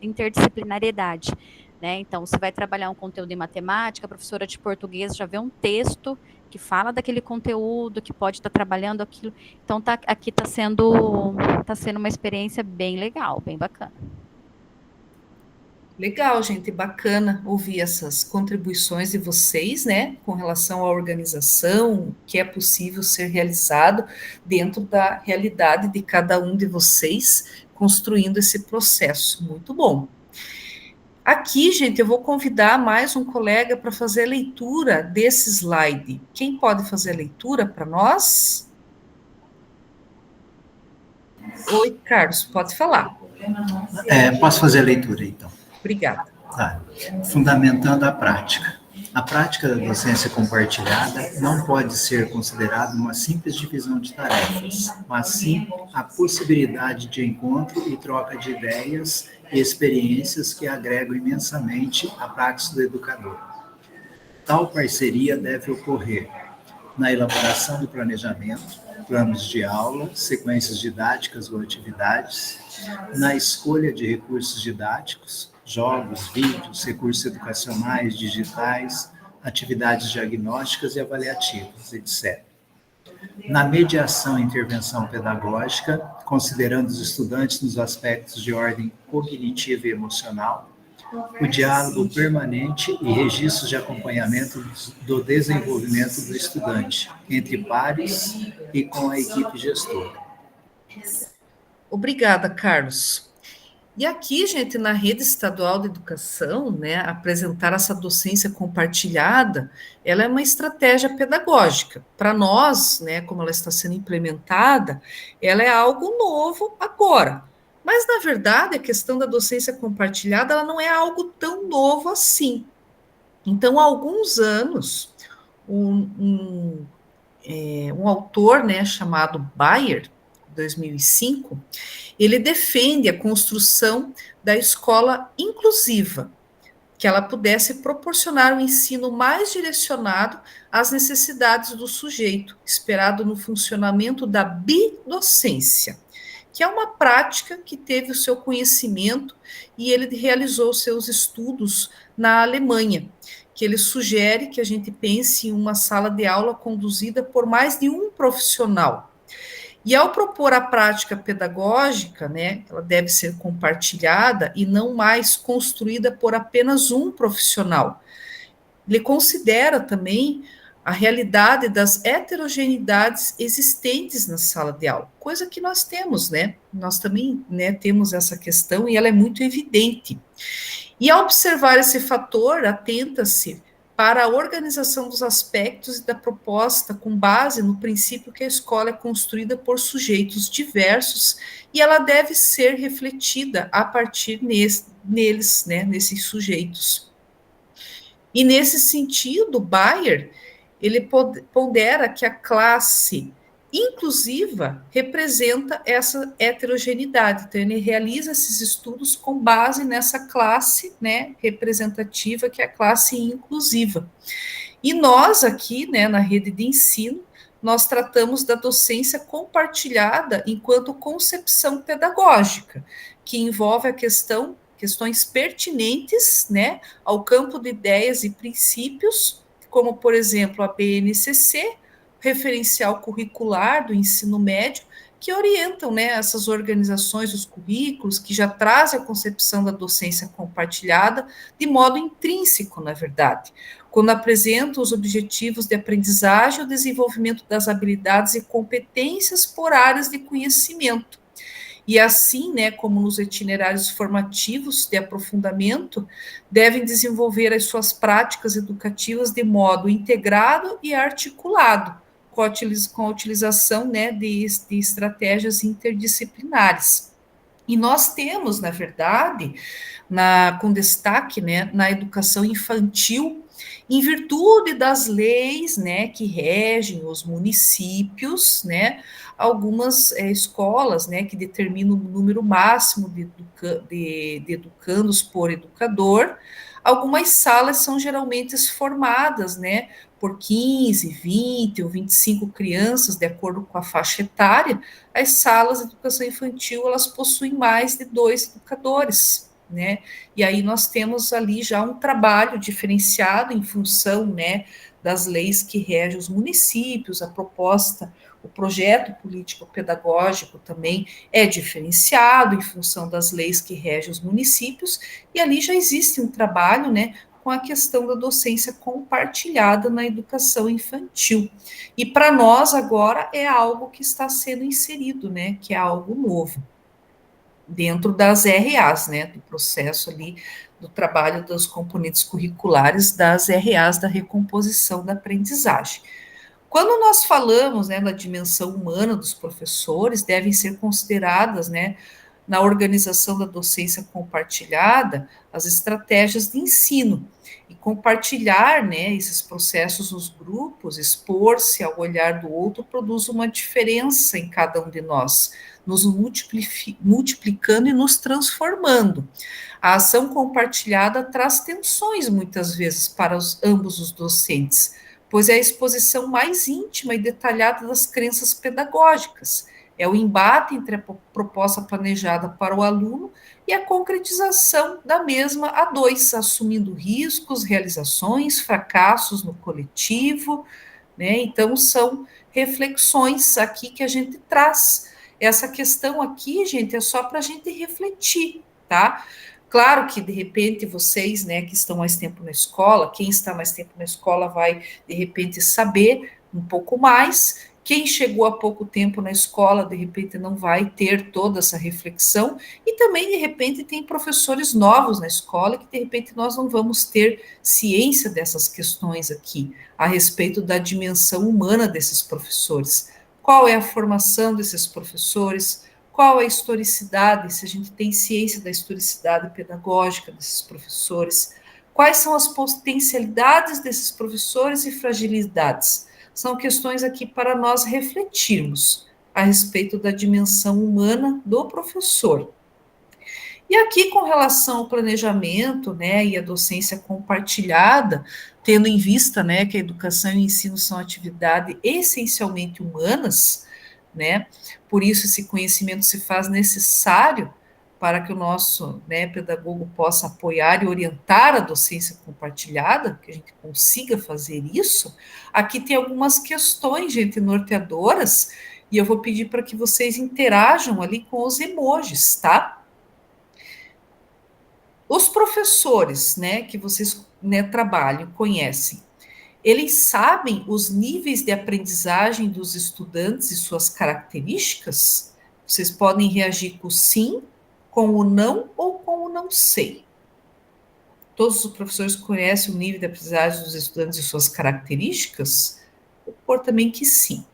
Speaker 9: interdisciplinariedade, né? Então, você vai trabalhar um conteúdo em matemática, a professora de português já vê um texto que fala daquele conteúdo, que pode estar trabalhando aquilo. Então, aqui está sendo uma experiência bem legal, bem bacana.
Speaker 1: Legal, gente, bacana ouvir essas contribuições de vocês, né, com relação à organização, o que é possível ser realizado dentro da realidade de cada um de vocês, construindo esse processo. Muito bom. Aqui, gente, eu vou convidar mais um colega para fazer a leitura desse slide. Quem pode fazer a leitura para nós? Oi, Carlos, pode falar.
Speaker 3: Posso fazer a leitura, então?
Speaker 1: Obrigada.
Speaker 3: Tá. Fundamentando a prática. A prática da docência compartilhada não pode ser considerada uma simples divisão de tarefas, mas sim a possibilidade de encontro e troca de ideias e experiências que agregam imensamente a prática do educador. Tal parceria deve ocorrer na elaboração do planejamento, planos de aula, sequências didáticas ou atividades, na escolha de recursos didáticos, jogos, vídeos, recursos educacionais, digitais, atividades diagnósticas e avaliativas, etc. Na mediação e intervenção pedagógica, considerando os estudantes nos aspectos de ordem cognitiva e emocional, o diálogo permanente e registros de acompanhamento do desenvolvimento do estudante, entre pares e com a equipe gestora.
Speaker 1: Obrigada, Carlos. E aqui, gente, na rede estadual de educação, né, apresentar essa docência compartilhada, ela é uma estratégia pedagógica. Para nós, né, como ela está sendo implementada, ela é algo novo agora. Mas, na verdade, a questão da docência compartilhada, ela não é algo tão novo assim. Então, há alguns anos, um autor, né, chamado Bayer, 2005, ele defende a construção da escola inclusiva, que ela pudesse proporcionar um ensino mais direcionado às necessidades do sujeito, esperado no funcionamento da bidocência, que é uma prática que teve o seu conhecimento e ele realizou seus estudos na Alemanha, que ele sugere que a gente pense em uma sala de aula conduzida por mais de um profissional. E ao propor a prática pedagógica, né, ela deve ser compartilhada e não mais construída por apenas um profissional. Ele considera também a realidade das heterogeneidades existentes na sala de aula, coisa que nós temos, né? Nós também, né, temos essa questão e ela é muito evidente. E ao observar esse fator, atenta-se para a organização dos aspectos e da proposta com base no princípio que a escola é construída por sujeitos diversos e ela deve ser refletida a partir neles, né, nesses sujeitos. E nesse sentido, Bayer, ele pondera que a classe inclusiva representa essa heterogeneidade. Então, ele realiza esses estudos com base nessa classe, né, representativa, que é a classe inclusiva. E nós aqui, né, na rede de ensino, nós tratamos da docência compartilhada enquanto concepção pedagógica, que envolve a questões pertinentes, né, ao campo de ideias e princípios, como, por exemplo, a BNCC, referencial curricular do ensino médio, que orientam, né, essas organizações, os currículos, que já trazem a concepção da docência compartilhada de modo intrínseco, na verdade, quando apresentam os objetivos de aprendizagem e o desenvolvimento das habilidades e competências por áreas de conhecimento. E assim, né, como nos itinerários formativos de aprofundamento, devem desenvolver as suas práticas educativas de modo integrado e articulado, com a utilização, né, de estratégias interdisciplinares. E nós temos, na verdade, com destaque, né, na educação infantil, em virtude das leis, né, que regem os municípios, né, algumas escolas, né, que determinam o número máximo de educandos por educador. Algumas salas são geralmente formadas, né, por 15, 20 ou 25 crianças, de acordo com a faixa etária. As salas de educação infantil, elas possuem mais de 2 educadores, né? E aí nós temos ali já um trabalho diferenciado em função, né, das leis que regem os municípios, a proposta, o projeto político-pedagógico também é diferenciado em função das leis que regem os municípios, e ali já existe um trabalho, né, com a questão da docência compartilhada na educação infantil. E para nós agora é algo que está sendo inserido, né, que é algo novo dentro das RAs, né, do processo ali do trabalho dos componentes curriculares das RAs da recomposição da aprendizagem. Quando nós falamos, né, da dimensão humana dos professores, devem ser consideradas, né, na organização da docência compartilhada, as estratégias de ensino, e compartilhar, né, esses processos nos grupos, expor-se ao olhar do outro, produz uma diferença em cada um de nós, nos multiplicando e nos transformando. A ação compartilhada traz tensões, muitas vezes, para ambos os docentes, pois é a exposição mais íntima e detalhada das crenças pedagógicas, é o embate entre a proposta planejada para o aluno e a concretização da mesma a dois, assumindo riscos, realizações, fracassos no coletivo, né? Então, são reflexões aqui que a gente traz. Essa questão aqui, gente, é só para a gente refletir, tá? Claro que, de repente, vocês, né, que estão mais tempo na escola, quem está mais tempo na escola vai, de repente, saber um pouco mais, Quem chegou há pouco tempo na escola, de repente, não vai ter toda essa reflexão, e também, de repente, tem professores novos na escola, que, de repente, nós não vamos ter ciência dessas questões aqui, a respeito da dimensão humana desses professores. Qual é a formação desses professores? Qual é a historicidade, se a gente tem ciência da historicidade pedagógica desses professores? Quais são as potencialidades desses professores e fragilidades? São questões aqui para nós refletirmos a respeito da dimensão humana do professor. E aqui, com relação ao planejamento, né, e a docência compartilhada, tendo em vista, né, que a educação e o ensino são atividades essencialmente humanas, né, por isso esse conhecimento se faz necessário para que o nosso, né, pedagogo possa apoiar e orientar a docência compartilhada, que a gente consiga fazer isso. Aqui tem algumas questões, gente, norteadoras, e eu vou pedir para que vocês interajam ali com os emojis, tá? Os professores, né, que vocês, né, trabalham, conhecem, eles sabem os níveis de aprendizagem dos estudantes e suas características? Vocês podem reagir com sim, com o não ou com o não sei. Todos os professores conhecem o nível de aprendizagem dos estudantes e suas características? Vou pôr também que sim.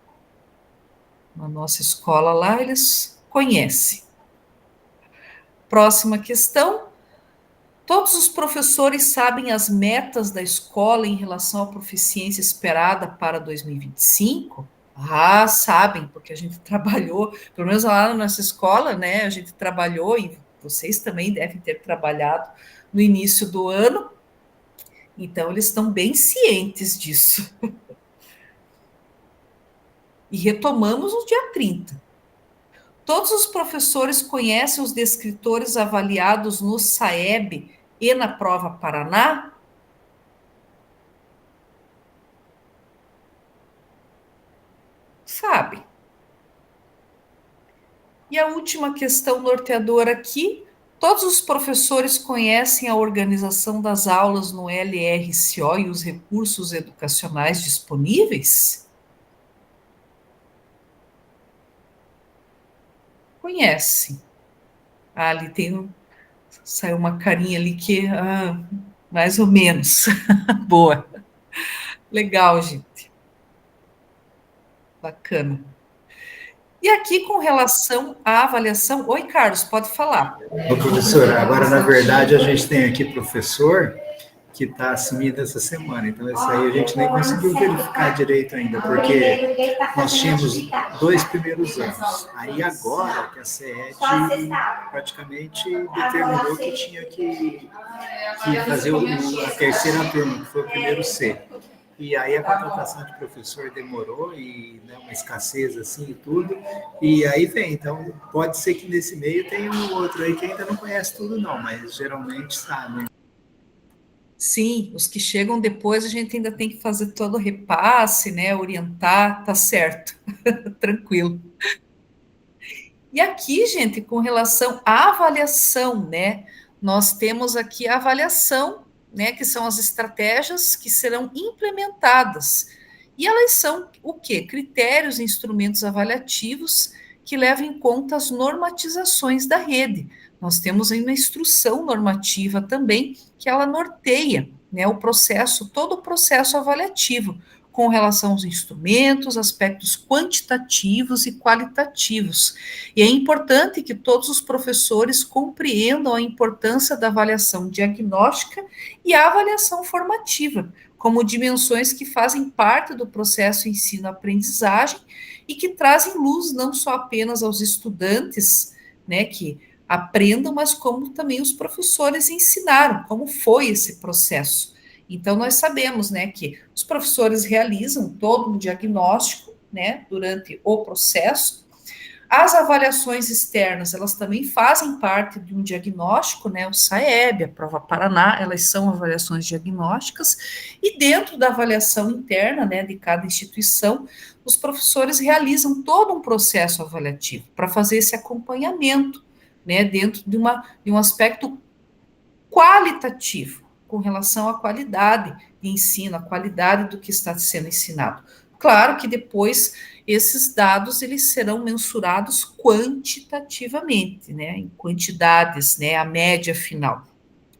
Speaker 1: Na nossa escola lá, eles conhecem. Próxima questão. Todos os professores sabem as metas da escola em relação à proficiência esperada para 2025? Ah, sabem, porque a gente trabalhou, pelo menos lá na nossa escola, né, a gente trabalhou, e vocês também devem ter trabalhado no início do ano, então eles estão bem cientes disso. E retomamos no dia 30. Todos os professores conhecem os descritores avaliados no SAEB e na Prova Paraná? Sabe. E a última questão norteadora aqui, todos os professores conhecem a organização das aulas no LRCO e os recursos educacionais disponíveis? Conhecem. Ah, ali saiu uma carinha ali que, mais ou menos. Boa. Legal, gente. Bacana. E aqui, com relação à avaliação... Oi, Carlos, pode falar.
Speaker 3: Ô, professora, agora, na verdade, a gente tem aqui professor que está assumido essa semana, então isso aí a gente nem conseguiu verificar direito ainda, porque nós tínhamos 2 primeiros anos. Aí agora que a SED praticamente determinou que tinha que fazer a terceira turma, que foi o primeiro C. E aí a contratação de professor demorou, e né, uma escassez assim e tudo, e aí vem. Então, pode ser que nesse meio tenha um outro aí que ainda não conhece tudo não, mas geralmente sabe.
Speaker 1: Sim, os que chegam depois a gente ainda tem que fazer todo o repasse, né, orientar, tá certo, tranquilo. E aqui, gente, com relação à avaliação, né, nós temos aqui a avaliação, né, que são as estratégias que serão implementadas. E elas são o quê? Critérios e instrumentos avaliativos que levam em conta as normatizações da rede. Nós temos aí uma instrução normativa também, que ela norteia, né, o processo, todo o processo avaliativo, com relação aos instrumentos, aspectos quantitativos e qualitativos. E é importante que todos os professores compreendam a importância da avaliação diagnóstica e a avaliação formativa, como dimensões que fazem parte do processo ensino-aprendizagem e que trazem luz não só apenas aos estudantes, né, que aprendam, mas como também os professores ensinaram, como foi esse processo. Então, nós sabemos, né, que os professores realizam todo um diagnóstico, né, durante o processo. As avaliações externas, elas também fazem parte de um diagnóstico, né, o SAEB, a Prova Paraná, elas são avaliações diagnósticas, e dentro da avaliação interna, né, de cada instituição, os professores realizam todo um processo avaliativo para fazer esse acompanhamento, né, dentro de um aspecto qualitativo, com relação à qualidade de ensino, à qualidade do que está sendo ensinado. Claro que depois esses dados eles serão mensurados quantitativamente, né, em quantidades, né, a média final.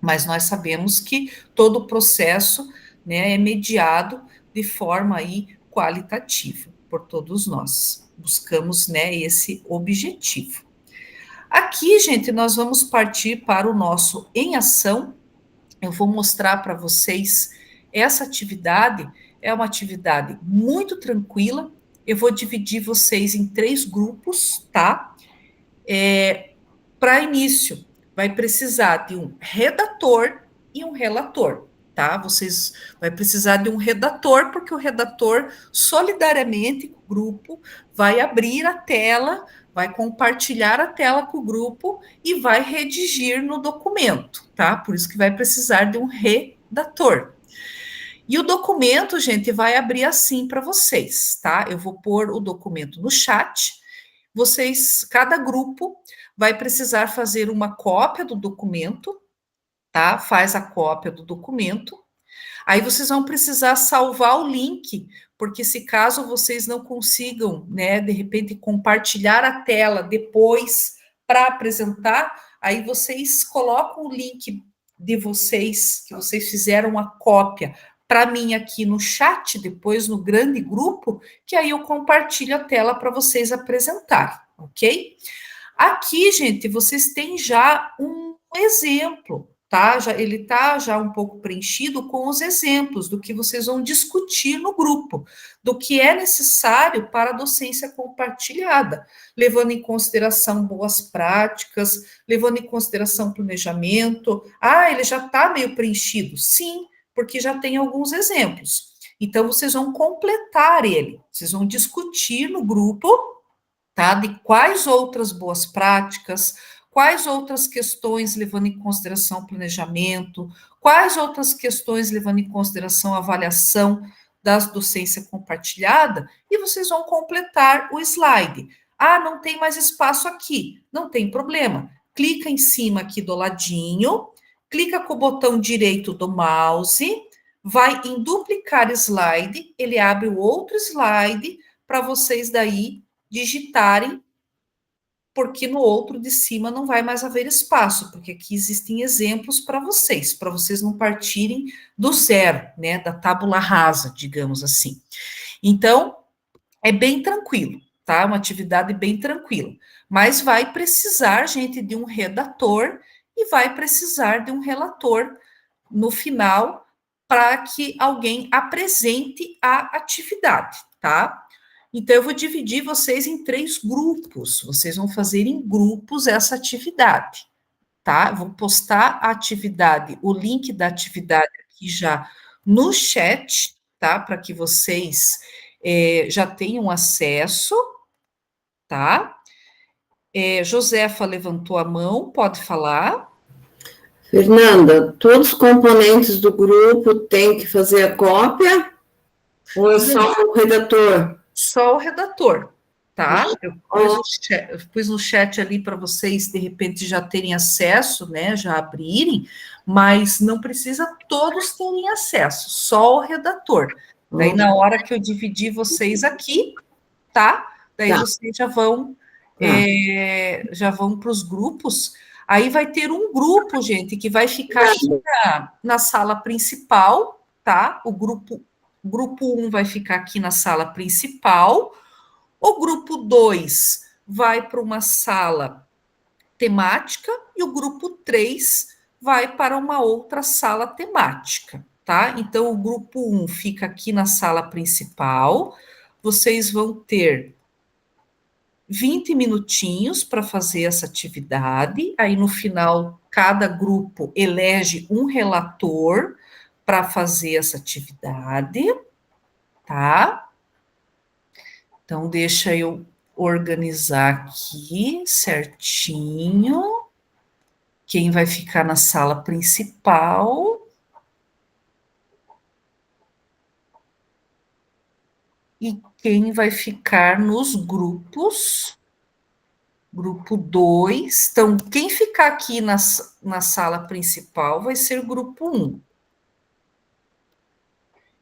Speaker 1: Mas nós sabemos que todo o processo, né, é mediado de forma aí qualitativa por todos nós. Buscamos, né, esse objetivo. Aqui, gente, nós vamos partir para o nosso em ação. Eu vou mostrar para vocês essa atividade. É uma atividade muito tranquila. Eu vou dividir vocês em 3 grupos, tá? Para início, vai precisar de um redator e um relator, tá? Vocês vai precisar de um redator, porque o redator, solidariamente com o grupo, vai abrir a tela, vai compartilhar a tela com o grupo e vai redigir no documento, tá? Por isso que vai precisar de um redator. E o documento, gente, vai abrir assim para vocês, tá? Eu vou pôr o documento no chat. Vocês, cada grupo vai precisar fazer uma cópia do documento, tá? Faz a cópia do documento. Aí vocês vão precisar salvar o link, porque se caso vocês não consigam, né, de repente compartilhar a tela depois para apresentar, aí vocês colocam o link de vocês, que vocês fizeram a cópia, para mim aqui no chat, depois no grande grupo, que aí eu compartilho a tela para vocês apresentar, ok? Aqui, gente, vocês têm já um exemplo, tá? Ele tá já um pouco preenchido com os exemplos do que vocês vão discutir no grupo, do que é necessário para a docência compartilhada, levando em consideração boas práticas, levando em consideração planejamento. Ah, ele já está meio preenchido. Sim, porque já tem alguns exemplos. Então, vocês vão completar ele, vocês vão discutir no grupo, tá? De quais outras boas práticas, quais outras questões levando em consideração planejamento, quais outras questões levando em consideração avaliação da docência compartilhada, e vocês vão completar o slide. Ah, não tem mais espaço aqui. Não tem problema. Clica em cima aqui do ladinho, clica com o botão direito do mouse, vai em duplicar slide, ele abre o outro slide para vocês daí digitarem, porque no outro de cima não vai mais haver espaço, porque aqui existem exemplos para vocês não partirem do zero, né, da tábula rasa, digamos assim. Então, é bem tranquilo, tá? Uma atividade bem tranquila, mas vai precisar, gente, de um redator e vai precisar de um relator no final para que alguém apresente a atividade, tá? Então, eu vou dividir vocês em 3 grupos. Vocês vão fazer em grupos essa atividade, tá? Vou postar a atividade, o link da atividade aqui já no chat, tá? Para que vocês já tenham acesso, tá? Josefa levantou a mão, pode falar.
Speaker 5: Fernanda, todos os componentes do grupo têm que fazer a cópia? Ou é só o redator?
Speaker 1: Só o redator, tá? Eu pus no chat ali para vocês, de repente, já terem acesso, né? Já abrirem, mas não precisa todos terem acesso, só o redator. Daí, na hora que eu dividir vocês aqui, tá? Daí vocês já vão para os grupos. Aí vai ter um grupo, gente, que vai ficar aqui na sala principal, tá? O grupo 1 vai ficar aqui na sala principal, o grupo 2 vai para uma sala temática e o grupo 3 vai para uma outra sala temática, tá? Então, o grupo 1 fica aqui na sala principal, vocês vão ter 20 minutinhos para fazer essa atividade, aí no final, cada grupo elege um relator para fazer essa atividade, tá? Então, deixa eu organizar aqui certinho. Quem vai ficar na sala principal. E quem vai ficar nos grupos. Grupo 2. Então, quem ficar aqui na sala principal vai ser o grupo 1.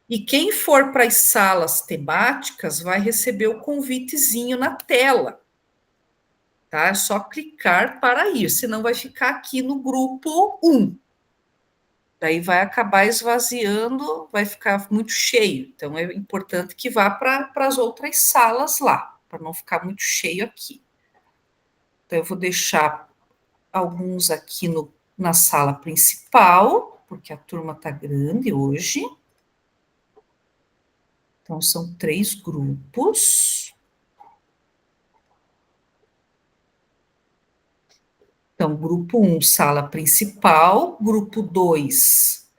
Speaker 1: E quem for para as salas temáticas vai receber o convitezinho na tela, tá? É só clicar para ir, senão vai ficar aqui no grupo 1. Daí vai acabar esvaziando, vai ficar muito cheio. Então, é importante que vá para as outras salas lá, para não ficar muito cheio aqui. Então, eu vou deixar alguns aqui na sala principal, porque a turma está grande hoje. Então, são 3 grupos. Então, grupo 1, sala principal, grupo 2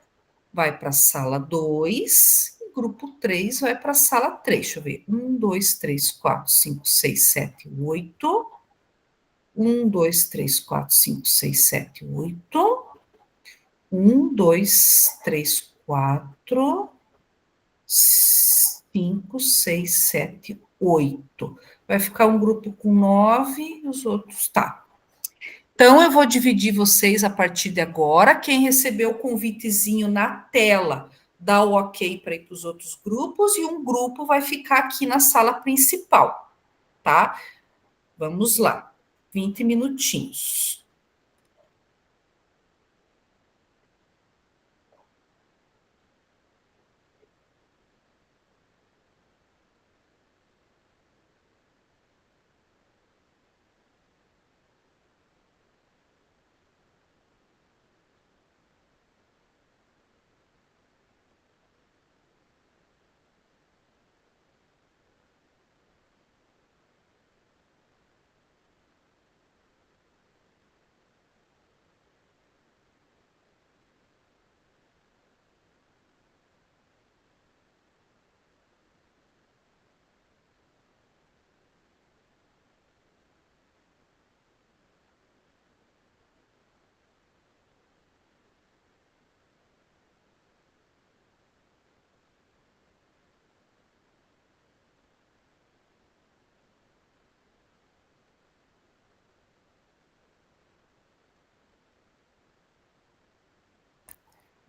Speaker 1: vai para a sala 2, e grupo 3 vai para a sala 3. Deixa eu ver. 1, 2, 3, 4, 5, 6, 7, 8. 1, 2, 3, 4, 5, 6, 7, 8. 1, 2, 3, 4, 5, 6, 7, 8. Vai ficar um grupo com 9 e os outros, tá. Então, eu vou dividir vocês a partir de agora. Quem recebeu o convitezinho na tela, dá o ok para ir para os outros grupos, e um grupo vai ficar aqui na sala principal, tá? Vamos lá, 20 minutinhos.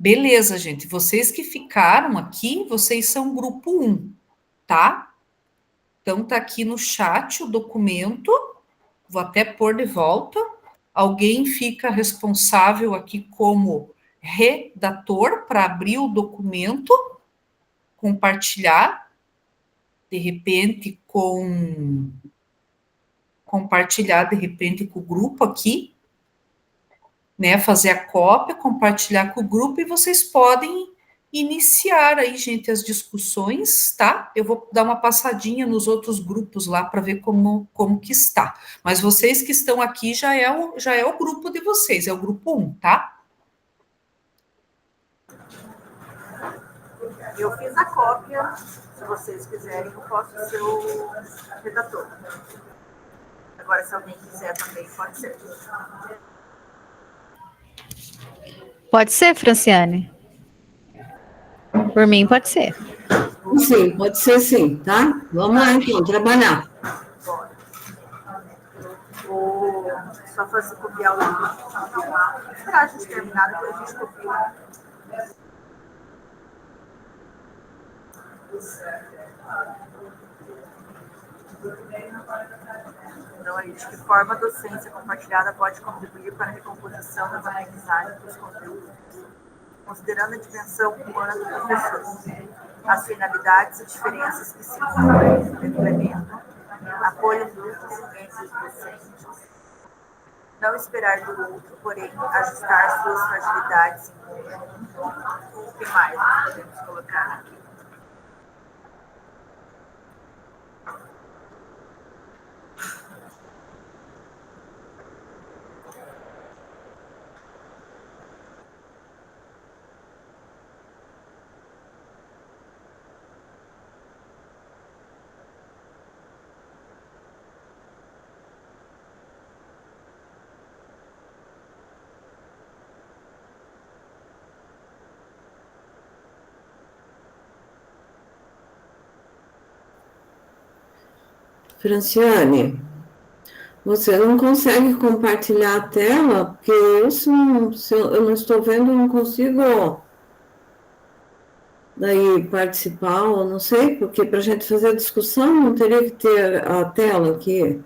Speaker 1: Beleza, gente. Vocês que ficaram aqui, vocês são grupo 1, tá? Então, tá aqui no chat o documento. Vou até pôr de volta. Alguém fica responsável aqui como redator para abrir o documento, compartilhar, de repente, compartilhar, de repente, com o grupo aqui, né? Fazer a cópia, compartilhar com o grupo, e vocês podem iniciar aí, gente, as discussões, tá? Eu vou dar uma passadinha nos outros grupos lá para ver como que está. Mas vocês que estão aqui já é o grupo de vocês, é o grupo 1, tá?
Speaker 6: Eu fiz a cópia, se vocês quiserem, eu posso ser o redator. Agora, se alguém quiser também, pode ser.
Speaker 9: Pode ser, Franciane? Por mim, pode ser.
Speaker 5: Sim, pode ser sim, tá? Vamos lá, então, trabalhar.
Speaker 6: Bora. Vou só fazer copiar o link. Esperar a gente terminar, depois a gente copia. Então, aí, de que forma a docência compartilhada pode contribuir para a recomposição das aprendizagens dos conteúdos, considerando a dimensão humana do professor, as finalidades e diferenças que se implementam, apoio mútuo entre os docentes, não esperar do outro, porém, ajustar suas fragilidades. O que mais nós podemos colocar aqui?
Speaker 5: Franciane, você não consegue compartilhar a tela, porque se eu não estou vendo, eu não consigo daí participar, ou não sei, porque para a gente fazer a discussão não teria que ter a tela aqui.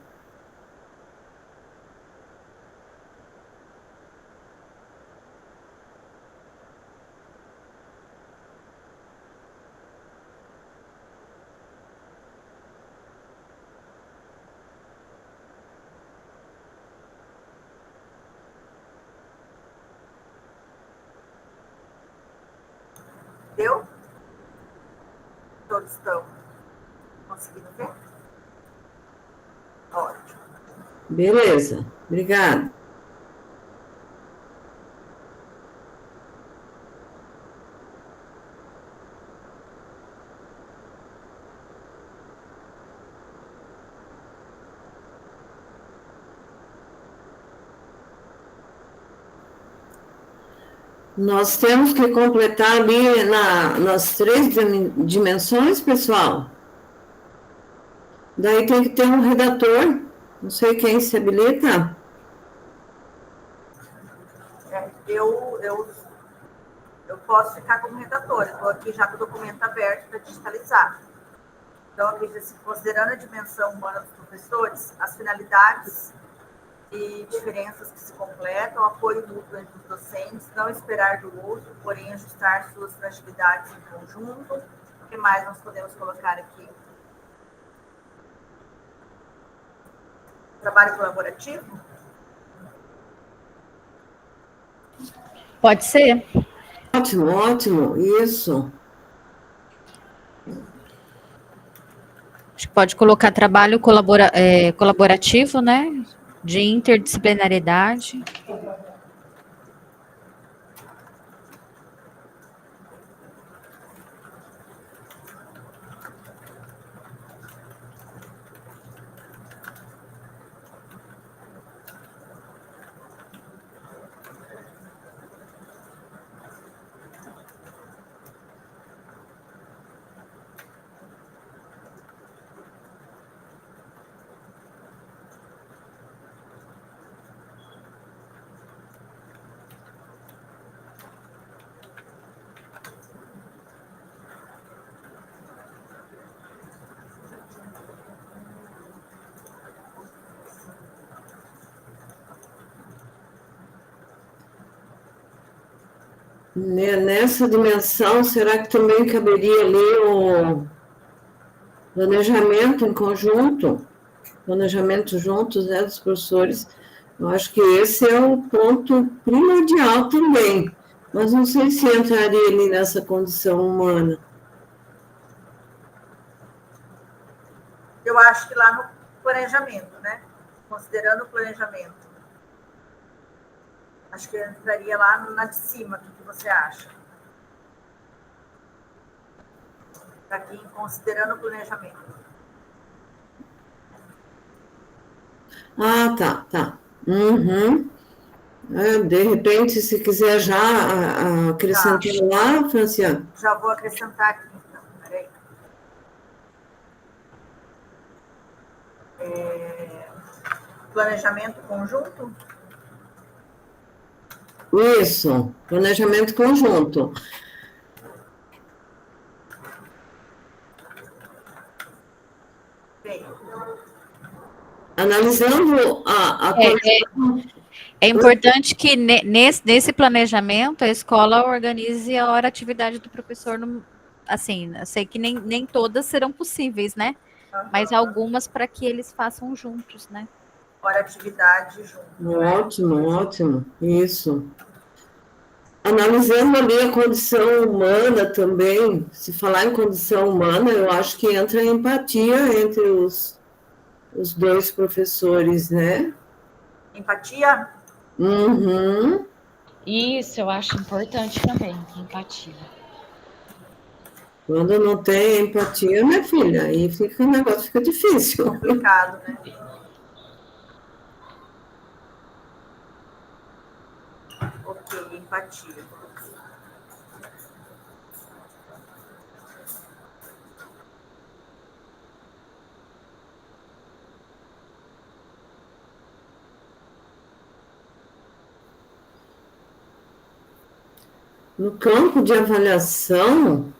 Speaker 6: Deu? Todos estão conseguindo ver? Ótimo.
Speaker 5: Beleza, obrigada. Nós temos que completar ali nas 3 dimensões, pessoal. Daí tem que ter um redator. Não sei quem se habilita.
Speaker 6: Eu posso ficar como redator. Estou aqui já com o documento aberto para digitalizar. Então, aqui, considerando a dimensão humana dos professores, as finalidades e diferenças que se completam, apoio mútuo entre os docentes, não esperar do outro, porém ajustar suas fragilidades em conjunto. O que mais nós podemos colocar aqui? Trabalho colaborativo?
Speaker 9: Pode ser.
Speaker 5: Ótimo, ótimo, isso.
Speaker 9: Acho que pode colocar trabalho colaborativo, né? De interdisciplinariedade.
Speaker 5: Nessa dimensão, será que também caberia ali o planejamento em conjunto? Planejamento juntos, né, dos professores? Eu acho que esse é o ponto primordial também, mas não sei se entraria ali nessa condição humana.
Speaker 6: Eu acho que lá no planejamento, né? Considerando o planejamento. Acho que eu entraria lá na de cima. O que você acha? Está aqui, considerando o planejamento.
Speaker 5: Ah, tá. Uhum. De repente, se quiser já acrescentar lá, Franciane.
Speaker 6: Já vou acrescentar aqui, então. Peraí. Planejamento conjunto?
Speaker 5: Isso, planejamento conjunto.
Speaker 6: Bem.
Speaker 5: Analisando
Speaker 9: É importante que nesse planejamento a escola organize a hora atividade do professor. Assim, eu sei que nem todas serão possíveis, né? Mas algumas para que eles façam juntos, né?
Speaker 6: Hora atividade juntos.
Speaker 5: Ótimo, isso. Analisando ali a condição humana também, se falar em condição humana, eu acho que entra a empatia entre os 2 professores, né?
Speaker 6: Empatia?
Speaker 5: Uhum.
Speaker 10: Isso, eu acho importante também, empatia.
Speaker 5: Quando não tem empatia, minha filha, aí o negócio fica difícil.
Speaker 6: Complicado, né? Ok, empatia.
Speaker 5: No campo de avaliação,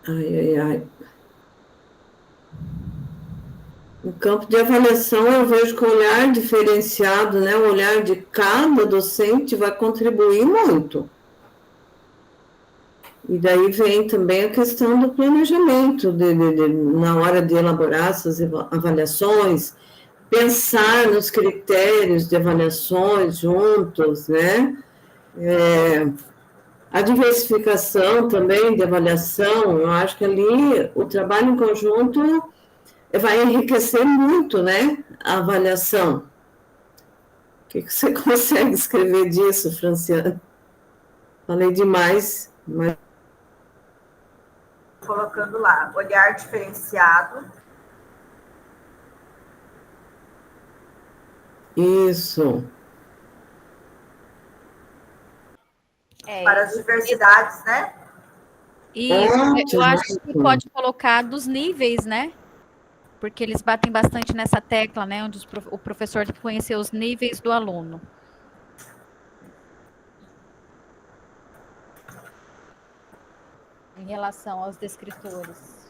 Speaker 5: Ai, ai, ai. No campo de avaliação, eu vejo que o olhar diferenciado, né, o olhar de cada docente vai contribuir muito. E daí vem também a questão do planejamento, na hora de elaborar essas avaliações, pensar nos critérios de avaliações juntos, né? A diversificação também de avaliação, eu acho que ali o trabalho em conjunto vai enriquecer muito, né, a avaliação. O que você consegue escrever disso, Franciane? Falei demais, mas...
Speaker 6: Colocando lá, olhar diferenciado.
Speaker 5: Isso.
Speaker 6: Para as diversidades, né?
Speaker 9: Isso, eu acho que pode colocar dos níveis, né? Porque eles batem bastante nessa tecla, né? Onde o professor tem que conhecer os níveis do aluno. Em relação aos descritores.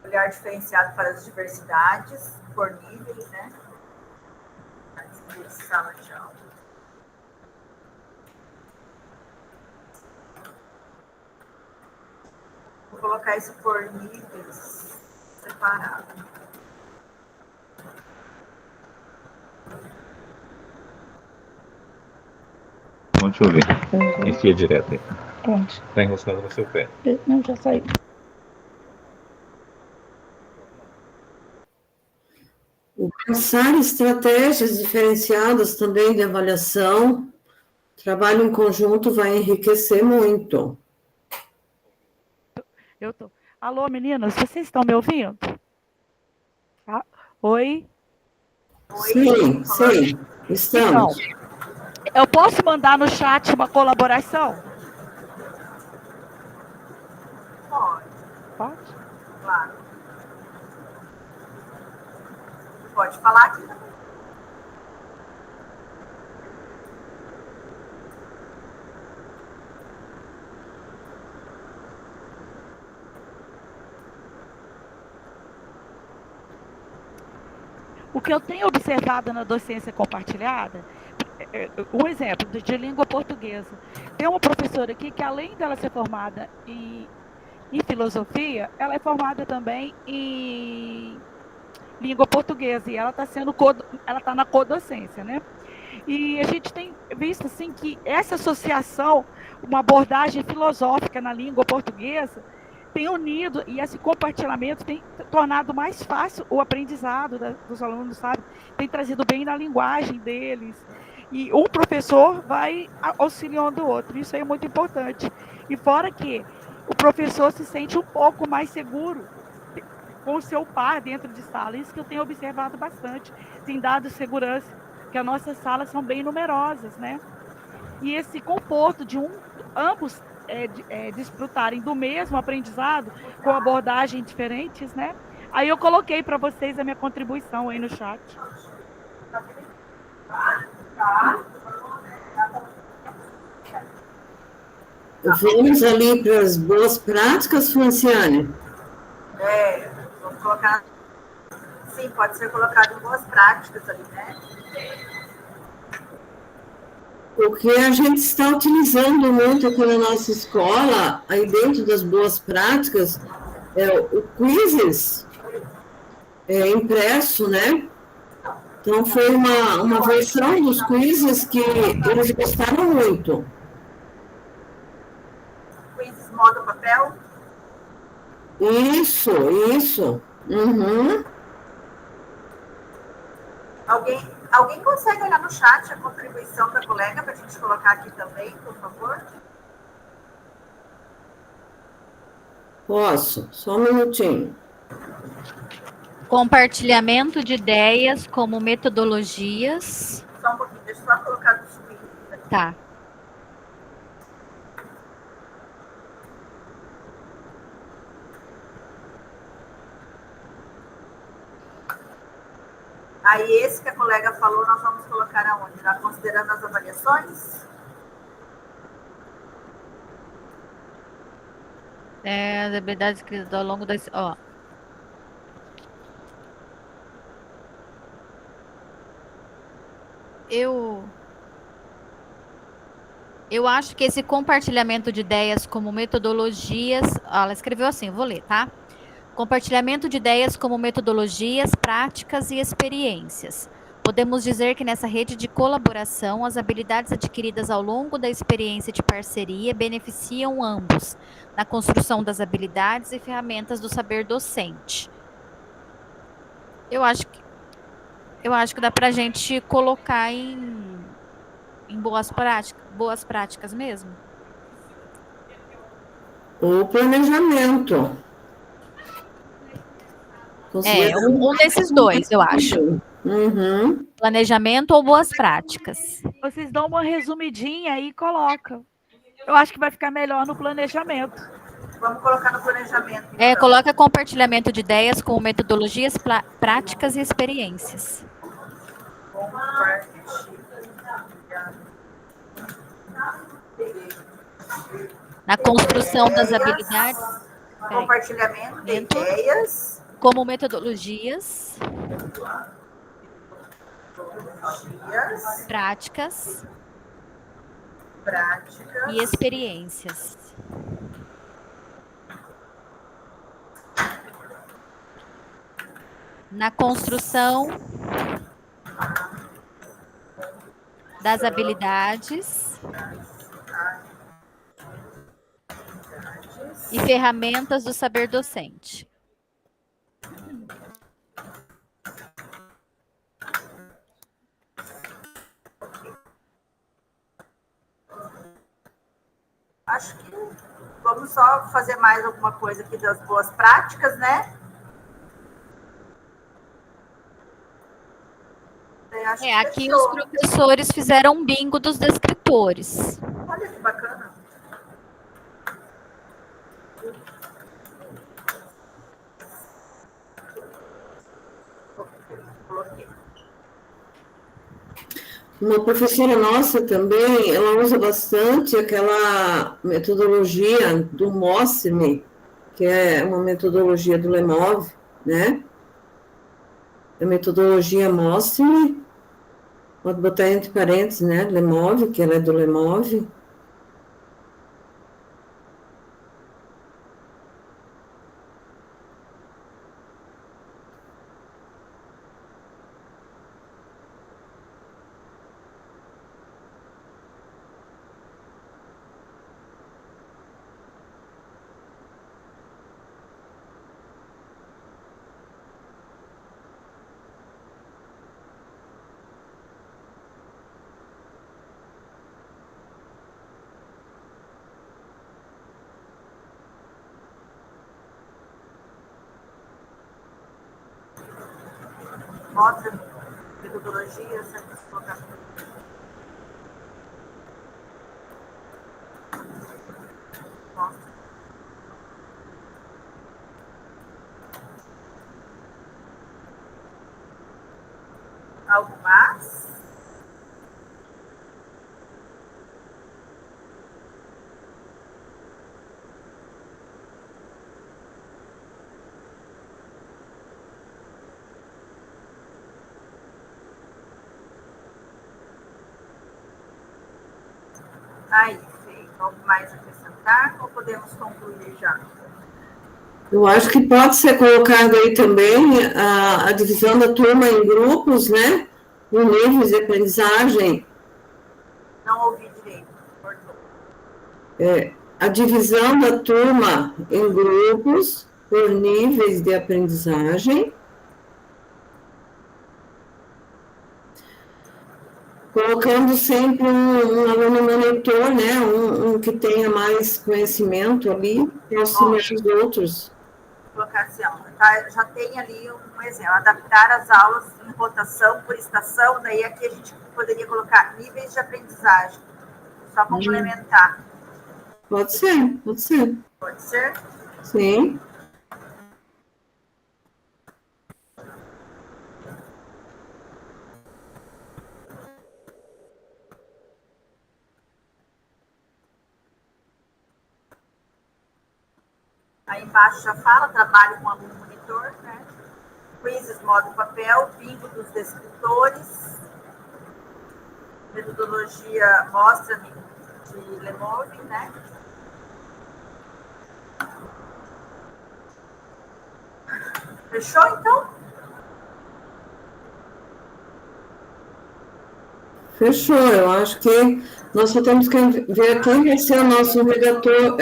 Speaker 6: Olhar diferenciado para as diversidades, por níveis, né? Sala de aula. Vou colocar isso por níveis separado.
Speaker 11: Deixa eu ver. Enfia direto aí.
Speaker 10: Onde?
Speaker 11: Está enroscado no seu pé.
Speaker 10: Não, já saiu.
Speaker 5: Pensar estratégias diferenciadas também de avaliação, trabalho em conjunto vai enriquecer muito.
Speaker 12: Eu tô. Alô, meninas, vocês estão me ouvindo? Ah, oi?
Speaker 5: Sim, sim, estamos.
Speaker 12: Então, eu posso mandar no chat uma colaboração?
Speaker 6: Pode.
Speaker 12: Pode?
Speaker 6: Claro. Pode falar aqui também.
Speaker 12: O que eu tenho observado na docência compartilhada, um exemplo de língua portuguesa. Tem uma professora aqui que, além dela ser formada em filosofia, ela é formada também em língua portuguesa e ela está na codocência, né? E a gente tem visto assim que essa associação, uma abordagem filosófica na língua portuguesa, tem unido e esse compartilhamento tem tornado mais fácil o aprendizado dos alunos, sabe? Tem trazido bem na linguagem deles. E um professor vai auxiliando o outro. Isso aí é muito importante. E fora que o professor se sente um pouco mais seguro com o seu par dentro de sala. Isso que eu tenho observado bastante. Tem dado segurança, que as nossas salas são bem numerosas, né? E esse conforto de ambos desfrutarem do mesmo aprendizado com abordagens diferentes, né? Aí eu coloquei para vocês a minha contribuição aí no chat.
Speaker 5: Vamos ali para as boas práticas, Franciane?
Speaker 6: Vamos colocar... Sim, pode ser colocado em boas práticas ali, né?
Speaker 5: O que a gente está utilizando muito aqui na nossa escola, aí dentro das boas práticas, é o quizzes impresso, né? Então, foi uma versão dos quizzes que eles gostaram muito.
Speaker 6: Quizzes modo papel?
Speaker 5: Isso. Uhum.
Speaker 6: Alguém consegue olhar no chat a contribuição da colega para a gente colocar aqui também, por favor?
Speaker 5: Posso, só um minutinho.
Speaker 9: Compartilhamento de ideias como metodologias.
Speaker 6: Só um pouquinho, deixa eu só colocar no screen.
Speaker 9: Tá.
Speaker 6: Aí esse que a colega falou, nós vamos colocar aonde? Considerando as avaliações?
Speaker 9: As habilidades que ao longo das... Ó, eu acho que esse compartilhamento de ideias como metodologias... Ó, ela escreveu assim, eu vou ler, tá? Compartilhamento de ideias como metodologias, práticas e experiências. Podemos dizer que nessa rede de colaboração, as habilidades adquiridas ao longo da experiência de parceria beneficiam ambos na construção das habilidades e ferramentas do saber docente. Eu acho que dá para a gente colocar em boas práticas mesmo.
Speaker 5: O planejamento.
Speaker 9: Um desses dois, eu acho.
Speaker 5: Uhum.
Speaker 9: Planejamento ou boas práticas.
Speaker 12: Vocês dão uma resumidinha e colocam. Eu acho que vai ficar melhor no planejamento.
Speaker 6: Vamos colocar no planejamento. Então.
Speaker 9: Coloca compartilhamento de ideias com metodologias, práticas e experiências. Na construção das habilidades.
Speaker 6: Compartilhamento de ideias.
Speaker 9: Como metodologias. Práticas. E experiências. Na construção das habilidades e ferramentas do saber docente.
Speaker 6: Acho que vamos só fazer mais alguma coisa aqui das boas práticas, né?
Speaker 9: Aqui os professores fizeram um bingo dos descritores.
Speaker 6: Olha que bacana. Coloquei.
Speaker 5: Uma professora nossa também, ela usa bastante aquela metodologia do MOSME, que é uma metodologia do Lemov, né? A metodologia MOSME, pode botar entre parênteses, né? Lemov, que ela é do Lemov.
Speaker 6: Mostra metodologia, sempre colocar. Mostra. Algo mais? Aí, algo mais a acrescentar ou podemos concluir já?
Speaker 5: Eu acho que pode ser colocado aí também a divisão da turma em grupos, né? Em níveis de aprendizagem.
Speaker 6: Não ouvi direito.
Speaker 5: A divisão da turma em grupos por níveis de aprendizagem. Colocando sempre um aluno monitor, né? Um que tenha mais conhecimento ali, próximo dos outros.
Speaker 6: Vou colocar assim, ó, tá, já tem ali um exemplo, adaptar as aulas em rotação por estação, daí aqui a gente poderia colocar níveis de aprendizagem, só complementar.
Speaker 5: Pode ser, pode ser.
Speaker 6: Pode ser?
Speaker 5: Sim.
Speaker 6: Aí embaixo já fala, trabalho com aluno monitor, né? Quizzes, modo papel, bingo dos descritores, metodologia mostra-me de Lemove, né? Fechou, então?
Speaker 5: Fechou, eu acho que nós só temos que ver quem vai ser o nosso relator.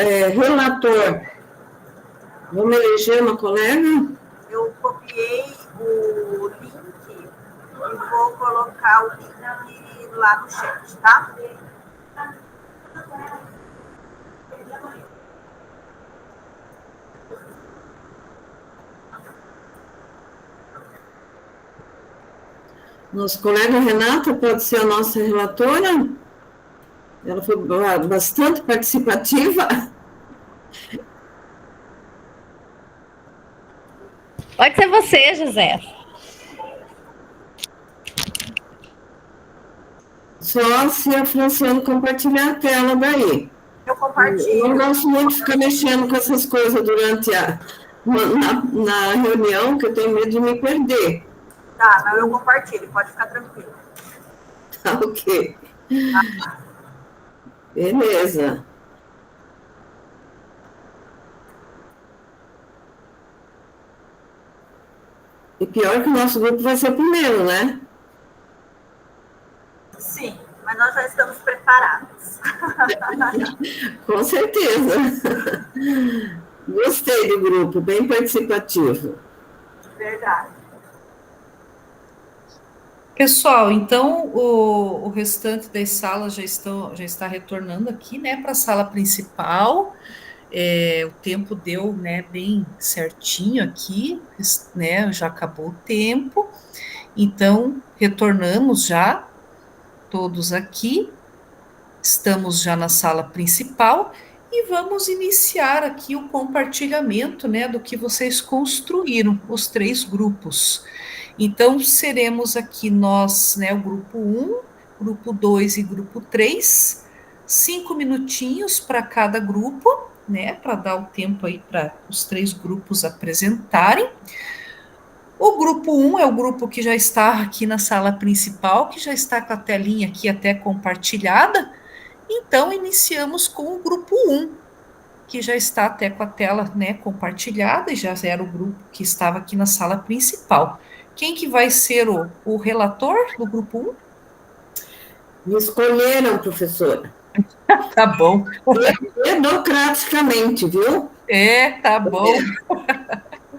Speaker 5: Vamos eleger uma colega?
Speaker 6: Eu copiei o link e vou colocar o link lá no chat, tá?
Speaker 5: Nossa colega Renata pode ser a nossa relatora? Ela foi bastante participativa.
Speaker 9: Pode ser você, José.
Speaker 5: Só se a Franciane compartilhar a tela daí.
Speaker 6: Eu compartilho.
Speaker 5: Eu não gosto muito de ficar mexendo com essas coisas durante na reunião, que eu tenho medo de me perder.
Speaker 6: Tá, não, eu compartilho, pode ficar tranquilo.
Speaker 5: Tá, ok. Beleza. E pior que o nosso grupo vai ser o primeiro, né?
Speaker 6: Sim, mas nós já estamos preparados.
Speaker 5: Com certeza. Gostei do grupo, bem participativo.
Speaker 6: Verdade.
Speaker 1: Pessoal, então o restante das salas já está retornando aqui, né, para a sala principal. O tempo deu, né, bem certinho aqui, né, já acabou o tempo. Então, retornamos já, todos aqui. Estamos já na sala principal e vamos iniciar aqui o compartilhamento, né, do que vocês construíram, os 3 grupos. Então, seremos aqui nós, né, o grupo 1, grupo 2 e grupo 3, 5 minutinhos para cada grupo, né, para dar o tempo aí para os 3 grupos apresentarem. O grupo 1 é o grupo que já está aqui na sala principal, que já está com a telinha aqui até compartilhada. Então, iniciamos com o grupo 1, que já está até com a tela, né, compartilhada, e já era o grupo que estava aqui na sala principal. Quem que vai ser o relator do grupo 1?
Speaker 5: Me escolheram, professora.
Speaker 1: Tá bom.
Speaker 5: Democraticamente, viu?
Speaker 1: Tá bom.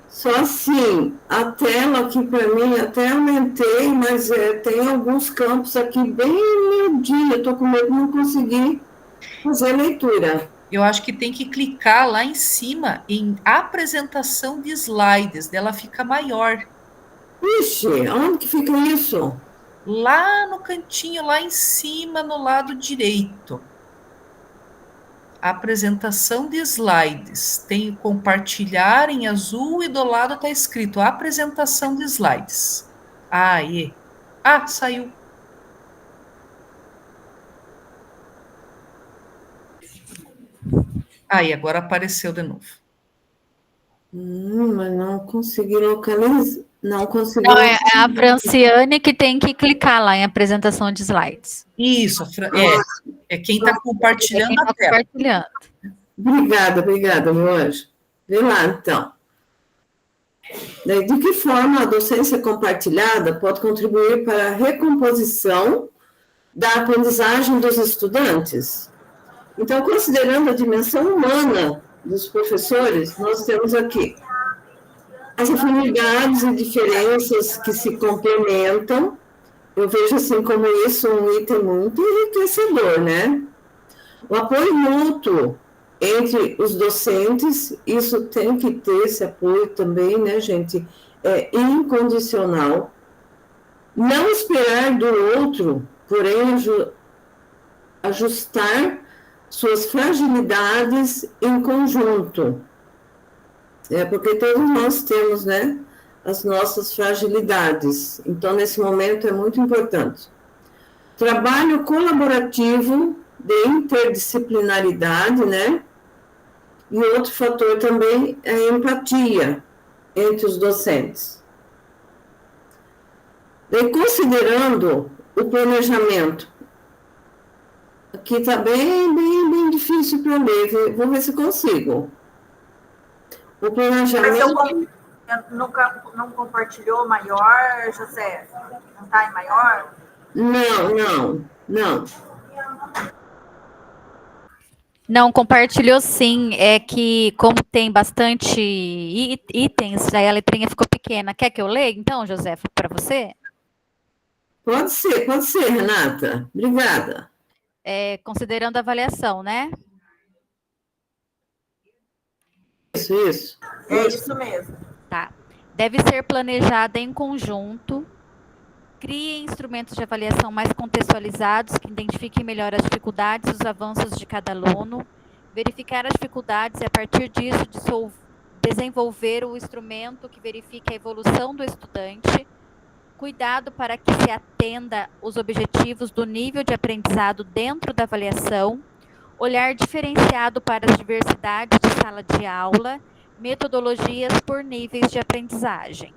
Speaker 5: Só assim, a tela aqui para mim, até aumentei, mas tem alguns campos aqui bem miudinho, eu estou com medo de não conseguir fazer a leitura.
Speaker 1: Eu acho que tem que clicar lá em cima em apresentação de slides, dela fica maior.
Speaker 5: Ixi, onde que fica isso?
Speaker 1: Lá no cantinho, lá em cima, no lado direito. Apresentação de slides. Tem compartilhar em azul e do lado está escrito apresentação de slides. Aí. Saiu. Aí, agora apareceu de novo.
Speaker 5: Mas não consegui localizar. Não consegui.
Speaker 9: Não, é a Franciane que tem que clicar lá em apresentação de slides.
Speaker 1: Isso, é quem está compartilhando a tela.
Speaker 5: Obrigada, meu anjo. Vê lá, então. De que forma a docência compartilhada pode contribuir para a recomposição da aprendizagem dos estudantes? Então, considerando a dimensão humana dos professores, nós temos aqui as afinidades e diferenças que se complementam. Eu vejo assim como isso um item muito enriquecedor, né? O apoio mútuo entre os docentes, isso tem que ter esse apoio também, né, gente? É incondicional. Não esperar do outro, porém ajustar suas fragilidades em conjunto. Porque todos nós temos, né, as nossas fragilidades. Então, nesse momento, é muito importante. Trabalho colaborativo de interdisciplinaridade, né? E outro fator também é a empatia entre os docentes. E considerando o planejamento, aqui está bem difícil para ler, vou ver se consigo. O planejamento...
Speaker 6: Não compartilhou maior, José? Não está em maior?
Speaker 5: Não.
Speaker 9: Não, compartilhou sim. É que, como tem bastante itens, aí a letrinha ficou pequena. Quer que eu leia, então, José, para você?
Speaker 5: Pode ser, Renata. Obrigada.
Speaker 9: Considerando a avaliação, né?
Speaker 5: Isso.
Speaker 6: É isso mesmo.
Speaker 9: Tá. Deve ser planejada em conjunto. Crie instrumentos de avaliação mais contextualizados que identifiquem melhor as dificuldades e os avanços de cada aluno. Verificar as dificuldades e, a partir disso, desenvolver o instrumento que verifique a evolução do estudante. Cuidado para que se atenda os objetivos do nível de aprendizado dentro da avaliação. Olhar diferenciado para as diversidades de sala de aula. Metodologias por níveis de aprendizagem.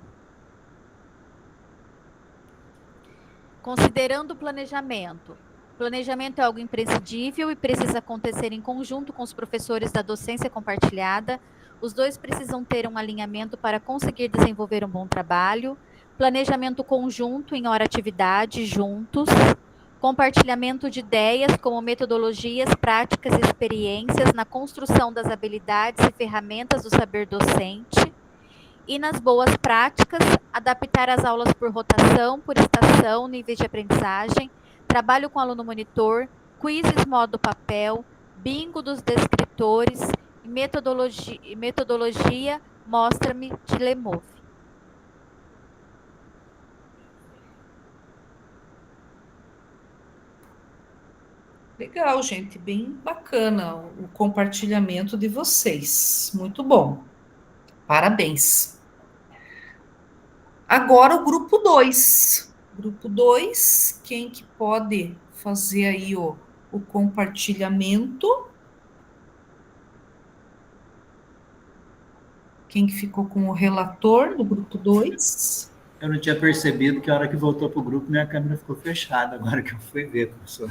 Speaker 9: Considerando o planejamento. Planejamento é algo imprescindível e precisa acontecer em conjunto com os professores da docência compartilhada. Os dois precisam ter um alinhamento para conseguir desenvolver um bom trabalho. Planejamento conjunto em hora-atividade, juntos. Compartilhamento de ideias como metodologias, práticas e experiências na construção das habilidades e ferramentas do saber docente. E nas boas práticas, adaptar as aulas por rotação, por estação, níveis de aprendizagem, trabalho com aluno monitor, quizzes modo papel, bingo dos descritores e metodologia Mostra-me de Lemov.
Speaker 1: Legal, gente, bem bacana o compartilhamento de vocês. Muito bom. Parabéns. Agora o grupo 2. Grupo 2, quem que pode fazer aí o compartilhamento? Quem que ficou com o relator do grupo 2?
Speaker 3: Eu não tinha percebido que a hora que voltou para o grupo, minha câmera ficou fechada, agora que eu fui ver, professor.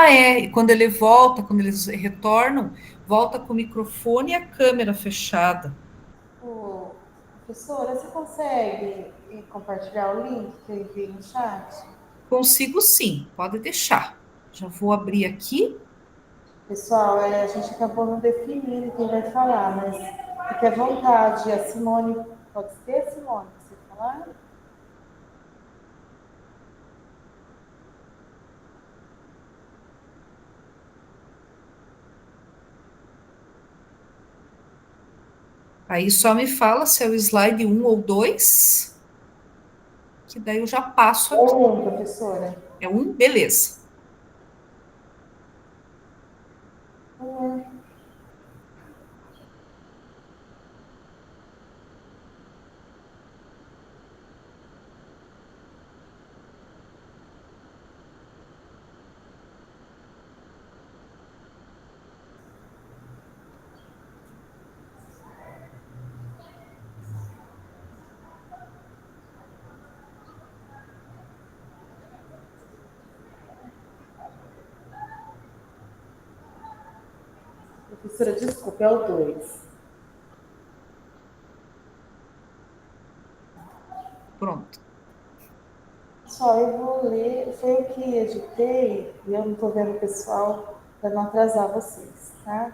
Speaker 1: E quando ele volta, quando eles retornam, volta com o microfone e a câmera fechada.
Speaker 7: Professora, você consegue compartilhar o link que eu enviei no chat?
Speaker 1: Consigo sim, pode deixar. Já vou abrir aqui.
Speaker 7: Pessoal, a gente acabou não definindo quem vai falar, mas fique à vontade. A Simone, pode ser, Simone, você falar?
Speaker 1: Aí só me fala se é o slide 1 ou 2, que daí eu já passo aqui.
Speaker 7: É 1, professora.
Speaker 1: É 1? Beleza.
Speaker 7: Professora, desculpa, é o 2.
Speaker 1: Pronto.
Speaker 7: Pessoal, eu vou ler, foi o que editei, e eu não estou vendo o pessoal para não atrasar vocês, tá?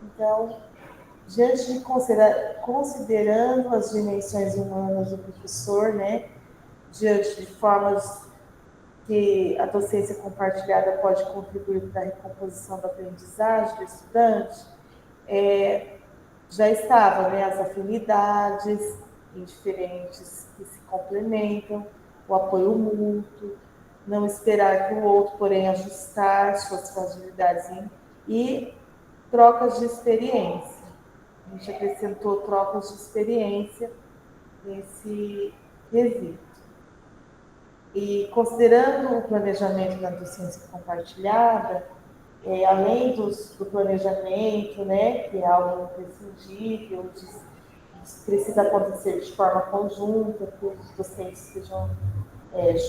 Speaker 7: Então, diante de considerando as dimensões humanas do professor, né, diante de formas que a docência compartilhada pode contribuir para a recomposição da aprendizagem do estudante, já estavam, né, as afinidades indiferentes que se complementam, o apoio mútuo, não esperar que o outro, porém, ajustar suas fragilidades e trocas de experiência. A gente acrescentou trocas de experiência nesse quesito. E considerando o planejamento da docência compartilhada, além do planejamento, né, que é algo imprescindível, precisa acontecer de forma conjunta, que os docentes estejam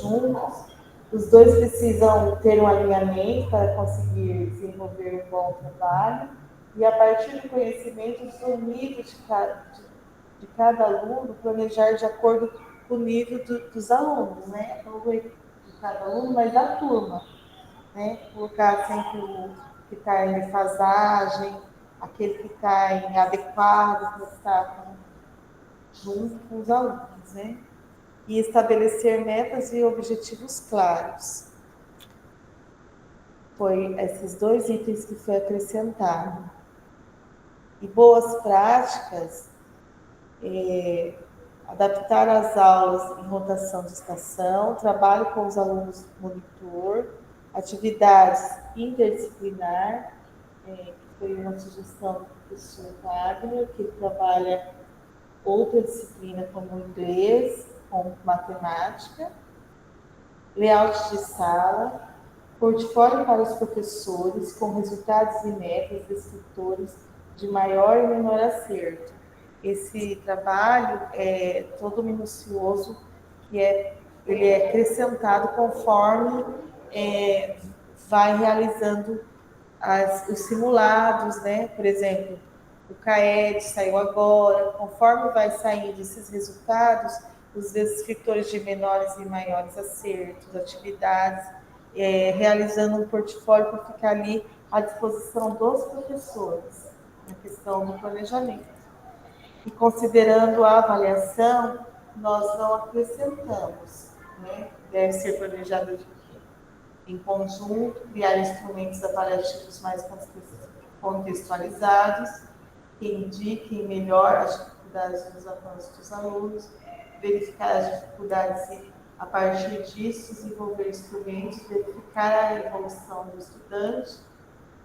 Speaker 7: juntos. Os dois precisam ter um alinhamento para conseguir desenvolver um bom trabalho, e a partir do conhecimento do nível de cada aluno, planejar de acordo com o nível dos alunos, né? Não de cada aluno, mas da turma, né? Colocar sempre o que está em defasagem, aquele que está inadequado para estar junto com os alunos, né? E estabelecer metas e objetivos claros. Foi esses dois itens que foi acrescentado. E boas práticas, adaptar as aulas em rotação de estação, trabalho com os alunos monitor, atividades interdisciplinar, que foi uma sugestão do professor Wagner, que trabalha outra disciplina como inglês, com matemática, layout de sala, portfólio para os professores, com resultados e metas de escritores de maior e menor acerto. Esse trabalho é todo minucioso e ele é acrescentado conforme vai realizando os simulados, né? Por exemplo, o CAED saiu agora, conforme vai saindo esses resultados, os descriptores de menores e maiores acertos, atividades, realizando um portfólio para ficar ali à disposição dos professores, na questão do planejamento. E considerando a avaliação, nós não acrescentamos, né? Deve ser planejado em conjunto, criar instrumentos avaliativos mais contextualizados, que indiquem melhor as dificuldades dos avanços dos alunos, verificar as dificuldades e, a partir disso, desenvolver instrumentos, verificar a evolução do estudante,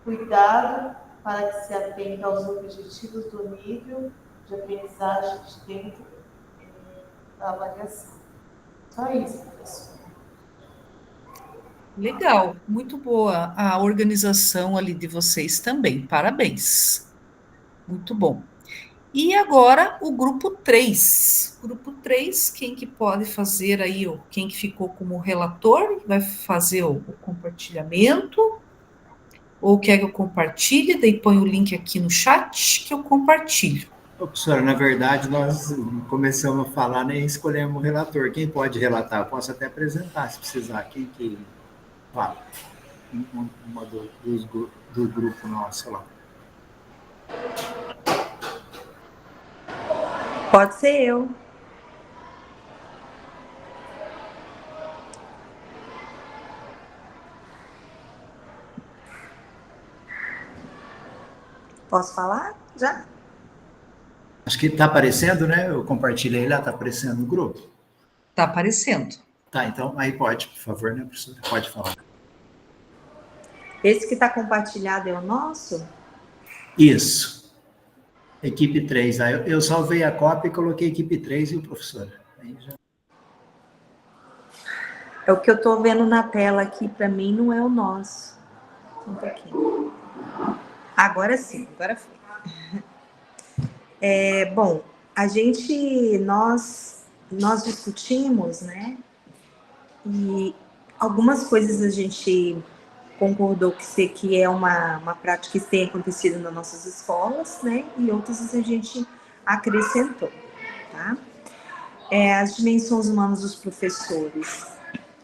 Speaker 7: cuidado para que se atente aos objetivos do nível de aprendizagem dentro da avaliação. Só isso, professor.
Speaker 1: Legal, muito boa a organização ali de vocês também, parabéns. Muito bom. E agora o grupo 3. Grupo 3, quem que pode fazer aí, quem que ficou como relator, vai fazer o compartilhamento, ou quer que eu compartilhe, daí põe o link aqui no chat que eu compartilho.
Speaker 3: Professora, na verdade, nós começamos a falar, nem escolhemos o relator. Quem pode relatar? Eu posso até apresentar, se precisar. Quem que fala? Uma do grupo nosso lá.
Speaker 13: Pode ser eu. Posso falar? Já?
Speaker 3: Acho que está aparecendo, né? Eu compartilhei lá, está aparecendo no grupo.
Speaker 1: Está aparecendo.
Speaker 3: Tá, então aí pode, por favor, né, professora? Pode falar.
Speaker 13: Esse que está compartilhado é o nosso?
Speaker 3: Isso. Equipe 3. Aí eu salvei a cópia e coloquei equipe 3 e o professor. Aí já...
Speaker 13: É o que eu estou vendo na tela aqui, para mim, não é o nosso. Um pouquinho. Agora sim, agora foi. Bom, nós discutimos, né? E algumas coisas a gente concordou que é uma prática que tem acontecido nas nossas escolas, né? E outras a gente acrescentou, tá? As dimensões humanas dos professores.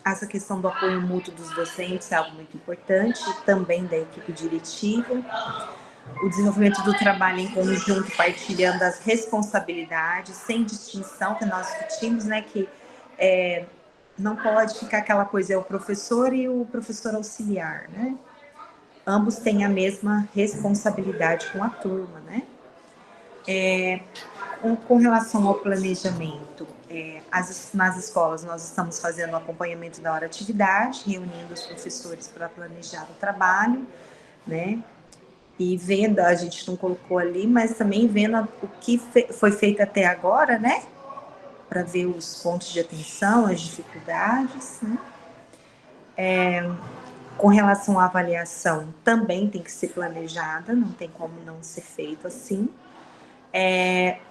Speaker 13: Essa questão do apoio mútuo dos docentes é algo muito importante, também da equipe diretiva. O desenvolvimento do trabalho em conjunto, partilhando as responsabilidades, sem distinção, que nós discutimos, né? Que não pode ficar aquela coisa, é o professor e o professor auxiliar, né? Ambos têm a mesma responsabilidade com a turma, né? Com relação ao planejamento, nas escolas nós estamos fazendo o acompanhamento da hora atividade, reunindo os professores para planejar o trabalho, né? E vendo, a gente não colocou ali, mas também vendo o que foi feito até agora, né? Para ver os pontos de atenção, as dificuldades, né? Com relação à avaliação, também tem que ser planejada, não tem como não ser feito assim.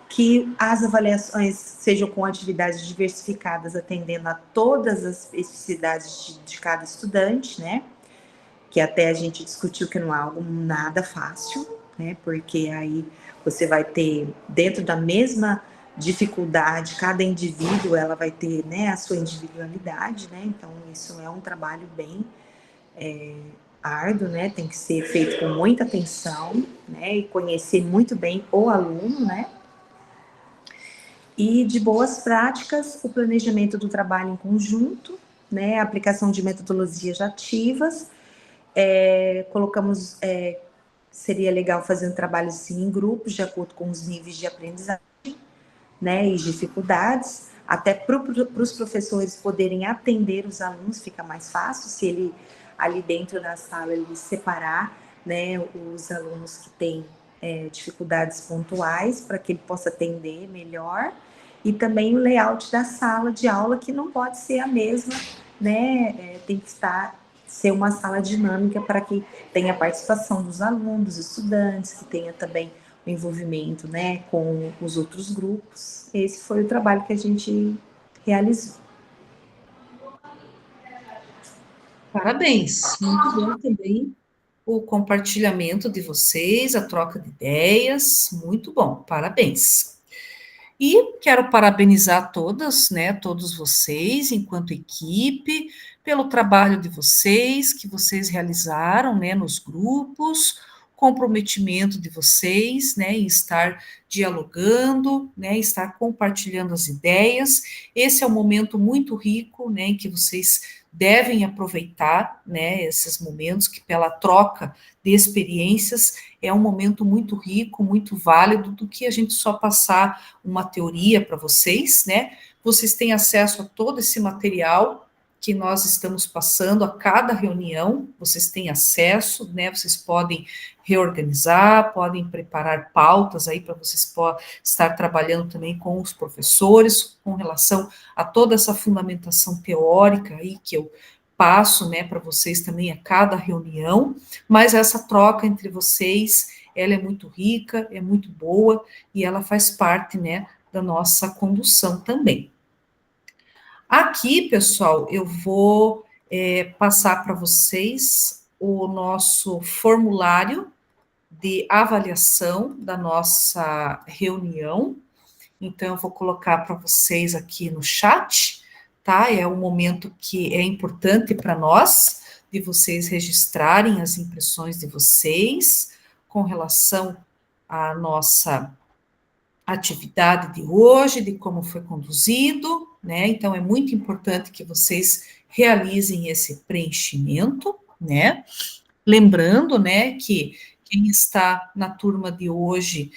Speaker 13: Que as avaliações sejam com atividades diversificadas, atendendo a todas as especificidades de cada estudante, né? Que até a gente discutiu que não é algo nada fácil, né? Porque aí você vai ter, dentro da mesma dificuldade, cada indivíduo, ela vai ter, né, a sua individualidade, né? Então, isso é um trabalho bem árduo, né? Tem que ser feito com muita atenção, né? E conhecer muito bem o aluno, né? E de boas práticas, o planejamento do trabalho em conjunto, né? A aplicação de metodologias ativas. Colocamos, seria legal fazer um trabalho assim, em grupos, de acordo com os níveis de aprendizagem, né? E dificuldades, até para os professores poderem atender os alunos, fica mais fácil se ele, ali dentro da sala, ele separar, né, os alunos que têm dificuldades pontuais, para que ele possa atender melhor, e também o layout da sala de aula, que não pode ser a mesma, né, tem que ser uma sala dinâmica para que tenha a participação dos alunos, dos estudantes, que tenha também o envolvimento, né, com os outros grupos. Esse foi o trabalho que a gente realizou.
Speaker 1: Parabéns, muito bom também o compartilhamento de vocês, a troca de ideias, muito bom, parabéns. E quero parabenizar todas, né, todos vocês, enquanto equipe, pelo trabalho de vocês, que vocês realizaram, né, nos grupos, comprometimento de vocês, né, em estar dialogando, né, estar compartilhando as ideias. Esse é um momento muito rico, né, em que vocês devem aproveitar, né, esses momentos que pela troca de experiências é um momento muito rico, muito válido, do que a gente só passar uma teoria para vocês, né? Vocês têm acesso a todo esse material que nós estamos passando a cada reunião, vocês têm acesso, né? Vocês podem reorganizar, podem preparar pautas aí para vocês estar trabalhando também com os professores, com relação a toda essa fundamentação teórica aí que eu passo, né, para vocês também a cada reunião, mas essa troca entre vocês, ela é muito rica, é muito boa, e ela faz parte, né, da nossa condução também. Aqui, pessoal, eu vou passar para vocês o nosso formulário de avaliação da nossa reunião. Então, eu vou colocar para vocês aqui no chat, tá? É um momento que é importante para nós, de vocês registrarem as impressões de vocês com relação à nossa atividade de hoje, de como foi conduzido, né? Então, é muito importante que vocês realizem esse preenchimento, né? Lembrando, né, que quem está na turma de hoje,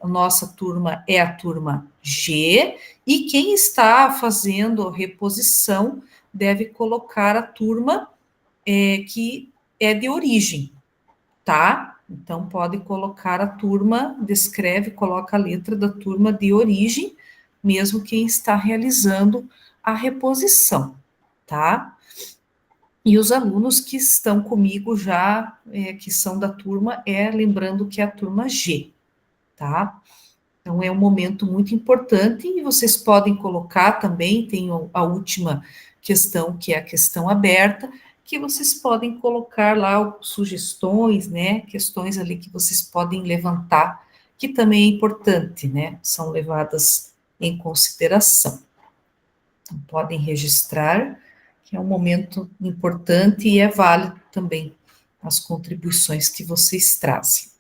Speaker 1: a nossa turma é a turma G, e quem está fazendo reposição deve colocar a turma que é de origem, tá? Então, pode colocar a turma, coloca a letra da turma de origem, mesmo quem está realizando a reposição, tá? E os alunos que estão comigo já, que são da turma, lembrando que é a turma G, tá? Então, é um momento muito importante, e vocês podem colocar também, tem a última questão, que é a questão aberta, que vocês podem colocar lá sugestões, né, questões ali que vocês podem levantar, que também é importante, né, são levadas em consideração. Então, podem registrar, que é um momento importante e é válido também as contribuições que vocês trazem.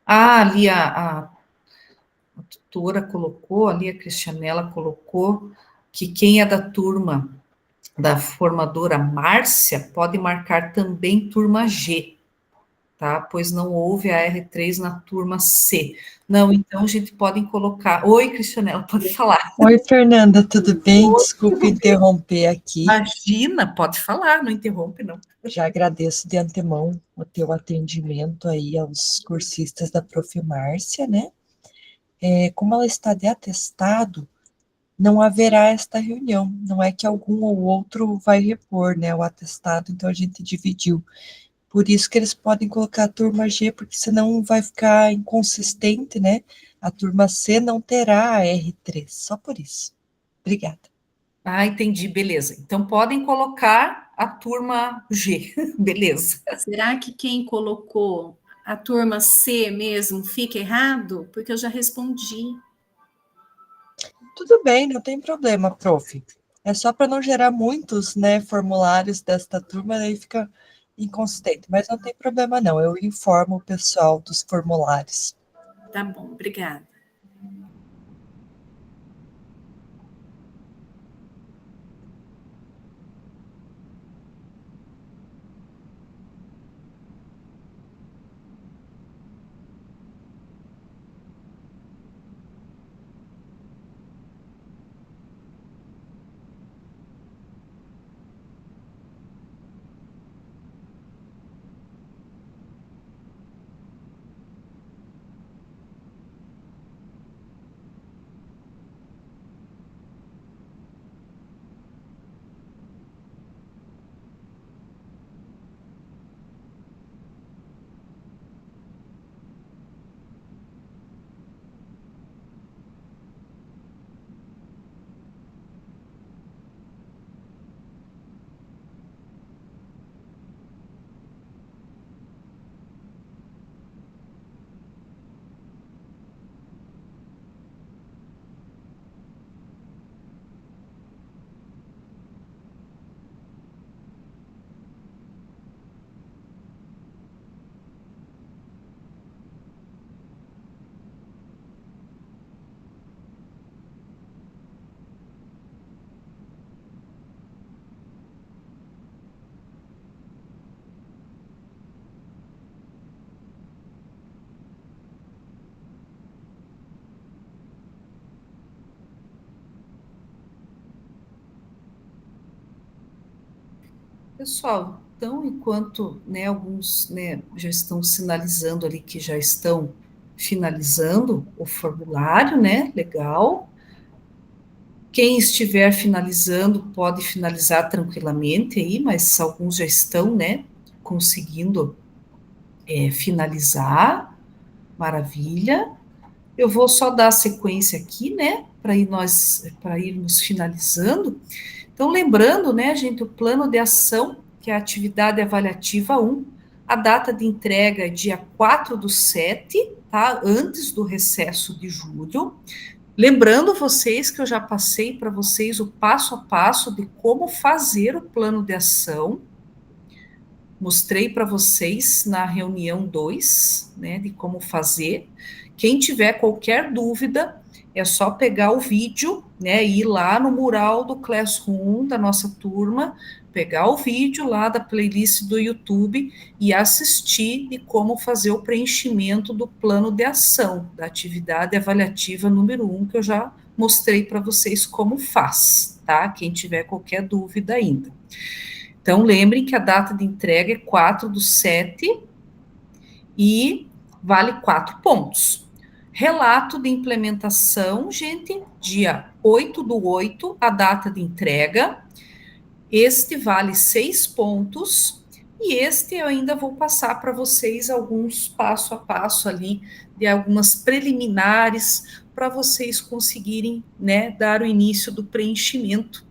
Speaker 1: Ali a tutora colocou, ali a Cristianela colocou, que quem é da turma da formadora Márcia pode marcar também turma G, tá? Pois não houve a R3 na turma C. Não, então a gente pode colocar... Oi, Cristianela, pode falar.
Speaker 14: Oi, Fernanda, tudo bem? Desculpe interromper aqui.
Speaker 1: Imagina, pode falar, não interrompe, não.
Speaker 14: Já agradeço de antemão o teu atendimento aí aos cursistas da Prof. Márcia, né? Como ela está de atestado, não haverá esta reunião. Não é que algum ou outro vai repor, né, o atestado, então a gente dividiu. Por isso que eles podem colocar a turma G, porque senão vai ficar inconsistente, né? A turma C não terá a R3, só por isso. Obrigada.
Speaker 1: Ah, entendi, beleza. Então podem colocar a turma G, beleza.
Speaker 15: Será que quem colocou a turma C mesmo fica errado? Porque eu já respondi.
Speaker 14: Tudo bem, não tem problema, prof. É só para não gerar muitos, né, formulários desta turma, daí fica inconsistente. Mas não tem problema não, eu informo o pessoal dos formulários.
Speaker 15: Tá bom, obrigada.
Speaker 1: Pessoal, então, enquanto, né, alguns, né, já estão sinalizando ali que já estão finalizando o formulário, né, legal. Quem estiver finalizando pode finalizar tranquilamente aí, mas alguns já estão, né, conseguindo finalizar. Maravilha. Eu vou só dar a sequência aqui, né, para irmos finalizando. Então, lembrando, né, gente, o plano de ação, que é a atividade avaliativa 1, a data de entrega é dia 4/7, tá? Antes do recesso de julho. Lembrando vocês que eu já passei para vocês o passo a passo de como fazer o plano de ação. Mostrei para vocês na reunião 2, né, de como fazer. Quem tiver qualquer dúvida, é só pegar o vídeo, né, ir lá no mural do Classroom da nossa turma, pegar o vídeo lá da playlist do YouTube e assistir de como fazer o preenchimento do plano de ação, da atividade avaliativa número 1, que eu já mostrei para vocês como faz, tá? Quem tiver qualquer dúvida ainda. Então, lembrem que a data de entrega é 4/7 e vale 4 pontos. Relato de implementação, gente, dia 8/8, a data de entrega. Este vale 6 pontos. E este eu ainda vou passar para vocês alguns passo a passo ali, de algumas preliminares, para vocês conseguirem, né, dar o início do preenchimento,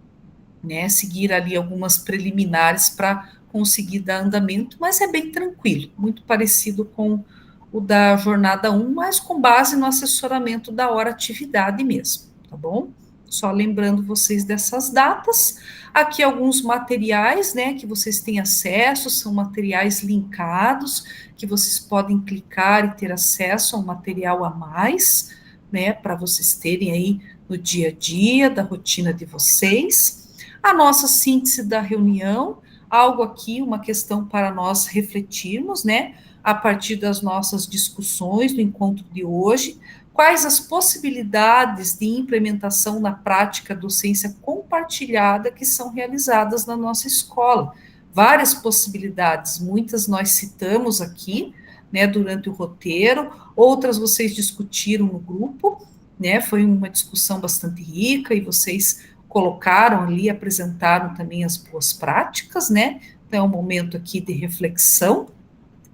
Speaker 1: né, seguir ali algumas preliminares para conseguir dar andamento, mas é bem tranquilo, muito parecido com o da jornada 1, mas com base no assessoramento da hora atividade mesmo, tá bom? Só lembrando vocês dessas datas. Aqui alguns materiais, né, que vocês têm acesso, são materiais linkados, que vocês podem clicar e ter acesso a um material a mais, né, para vocês terem aí no dia a dia, da rotina de vocês. A nossa síntese da reunião, algo aqui, uma questão para nós refletirmos, né, a partir das nossas discussões do encontro de hoje, quais as possibilidades de implementação na prática docência compartilhada que são realizadas na nossa escola. Várias possibilidades, muitas nós citamos aqui, né, durante o roteiro, outras vocês discutiram no grupo, né, foi uma discussão bastante rica e vocês colocaram ali, apresentaram também as boas práticas, né, então é um momento aqui de reflexão,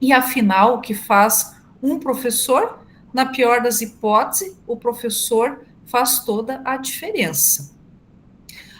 Speaker 1: e afinal, o que faz um professor? Na pior das hipóteses, o professor faz toda a diferença.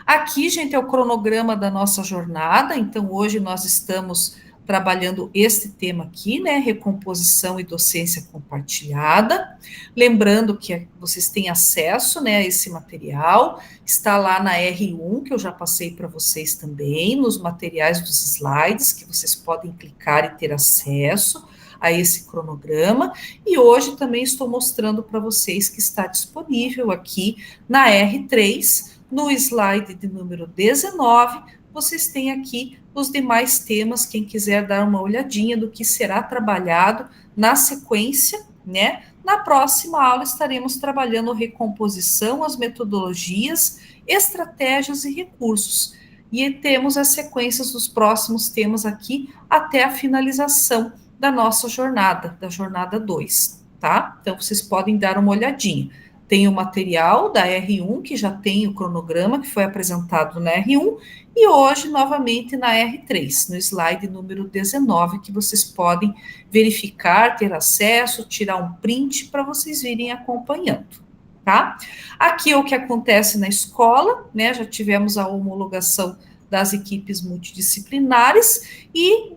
Speaker 1: Aqui, gente, é o cronograma da nossa jornada, então hoje nós estamos trabalhando este tema aqui, né, recomposição e docência compartilhada, lembrando que vocês têm acesso, né, a esse material, está lá na R1, que eu já passei para vocês também, nos materiais dos slides, que vocês podem clicar e ter acesso a esse cronograma, e hoje também estou mostrando para vocês que está disponível aqui na R3, no slide de número 19, vocês têm aqui os demais temas, quem quiser dar uma olhadinha do que será trabalhado na sequência, né? Na próxima aula estaremos trabalhando recomposição, as metodologias, estratégias e recursos, e temos as sequências dos próximos temas aqui até a finalização da nossa jornada, da jornada 2, tá? Então, vocês podem dar uma olhadinha. Tem o material da R1, que já tem o cronograma, que foi apresentado na R1, e hoje, novamente, na R3, no slide número 19, que vocês podem verificar, ter acesso, tirar um print, para vocês virem acompanhando, tá? Aqui é o que acontece na escola, né? Já tivemos a homologação das equipes multidisciplinares, e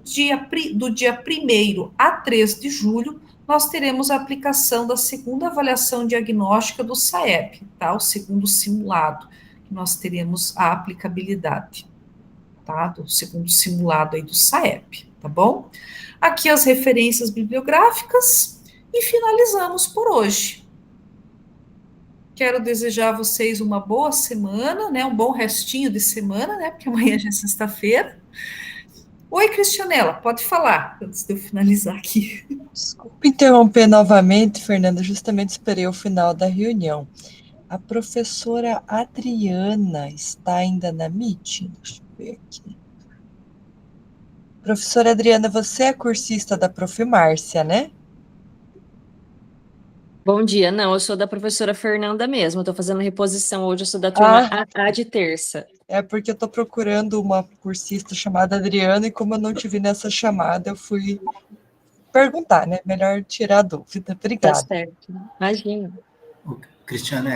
Speaker 1: do dia 1º a 3 de julho, nós teremos a aplicação da segunda avaliação diagnóstica do SAEP, tá? O segundo simulado, que nós teremos a aplicabilidade, tá? Do segundo simulado aí do SAEP, tá bom? Aqui as referências bibliográficas e finalizamos por hoje. Quero desejar a vocês uma boa semana, né? Um bom restinho de semana, né? Porque amanhã já é sexta-feira. Oi, Cristianela, pode falar, antes de eu finalizar aqui.
Speaker 14: Desculpa interromper novamente, Fernanda, justamente esperei o final da reunião. A professora Adriana está ainda na meeting? Deixa eu ver aqui. Professora Adriana, você é cursista da Prof. Márcia, né?
Speaker 16: Bom dia, não, eu sou da professora Fernanda mesmo, eu estou fazendo reposição hoje, eu sou da turma A de terça.
Speaker 14: É porque eu estou procurando uma cursista chamada Adriana e como eu não tive nessa chamada, eu fui perguntar, né? Melhor tirar a dúvida. Obrigada.
Speaker 16: Tá certo, imagina.
Speaker 3: Cristiane,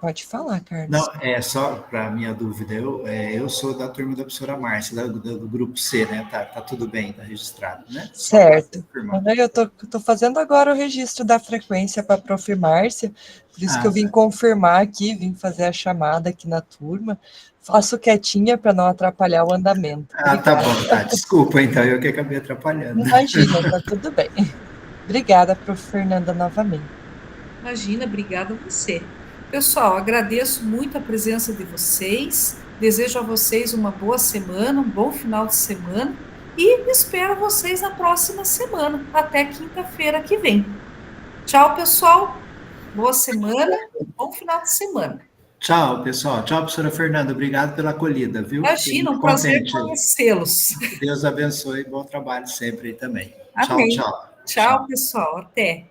Speaker 14: pode falar, Carlos.
Speaker 3: Não, é só para minha dúvida, eu sou da turma da professora Márcia, do grupo C, né? Tá tudo bem, tá registrado, né?
Speaker 14: Certo. Eu tô fazendo agora o registro da frequência para a Prof. Márcia, por isso que eu vim confirmar aqui, vim fazer a chamada aqui na turma. Faço quietinha para não atrapalhar o andamento.
Speaker 3: Tá bom, tá. Desculpa, então, eu que acabei atrapalhando.
Speaker 14: Imagina, tá tudo bem. Obrigada, Prof. Fernanda, novamente.
Speaker 1: Imagina, obrigada a você. Pessoal, agradeço muito a presença de vocês, desejo a vocês uma boa semana, um bom final de semana, e espero vocês na próxima semana, até quinta-feira que vem. Tchau, pessoal, boa semana, bom final de semana.
Speaker 3: Tchau, pessoal. Tchau, professora Fernanda. Obrigado pela acolhida, viu?
Speaker 1: Imagina, um prazer conhecê-los.
Speaker 3: Deus abençoe. Bom trabalho sempre aí também.
Speaker 1: Amém.
Speaker 3: Tchau, tchau.
Speaker 1: Tchau, pessoal. Até.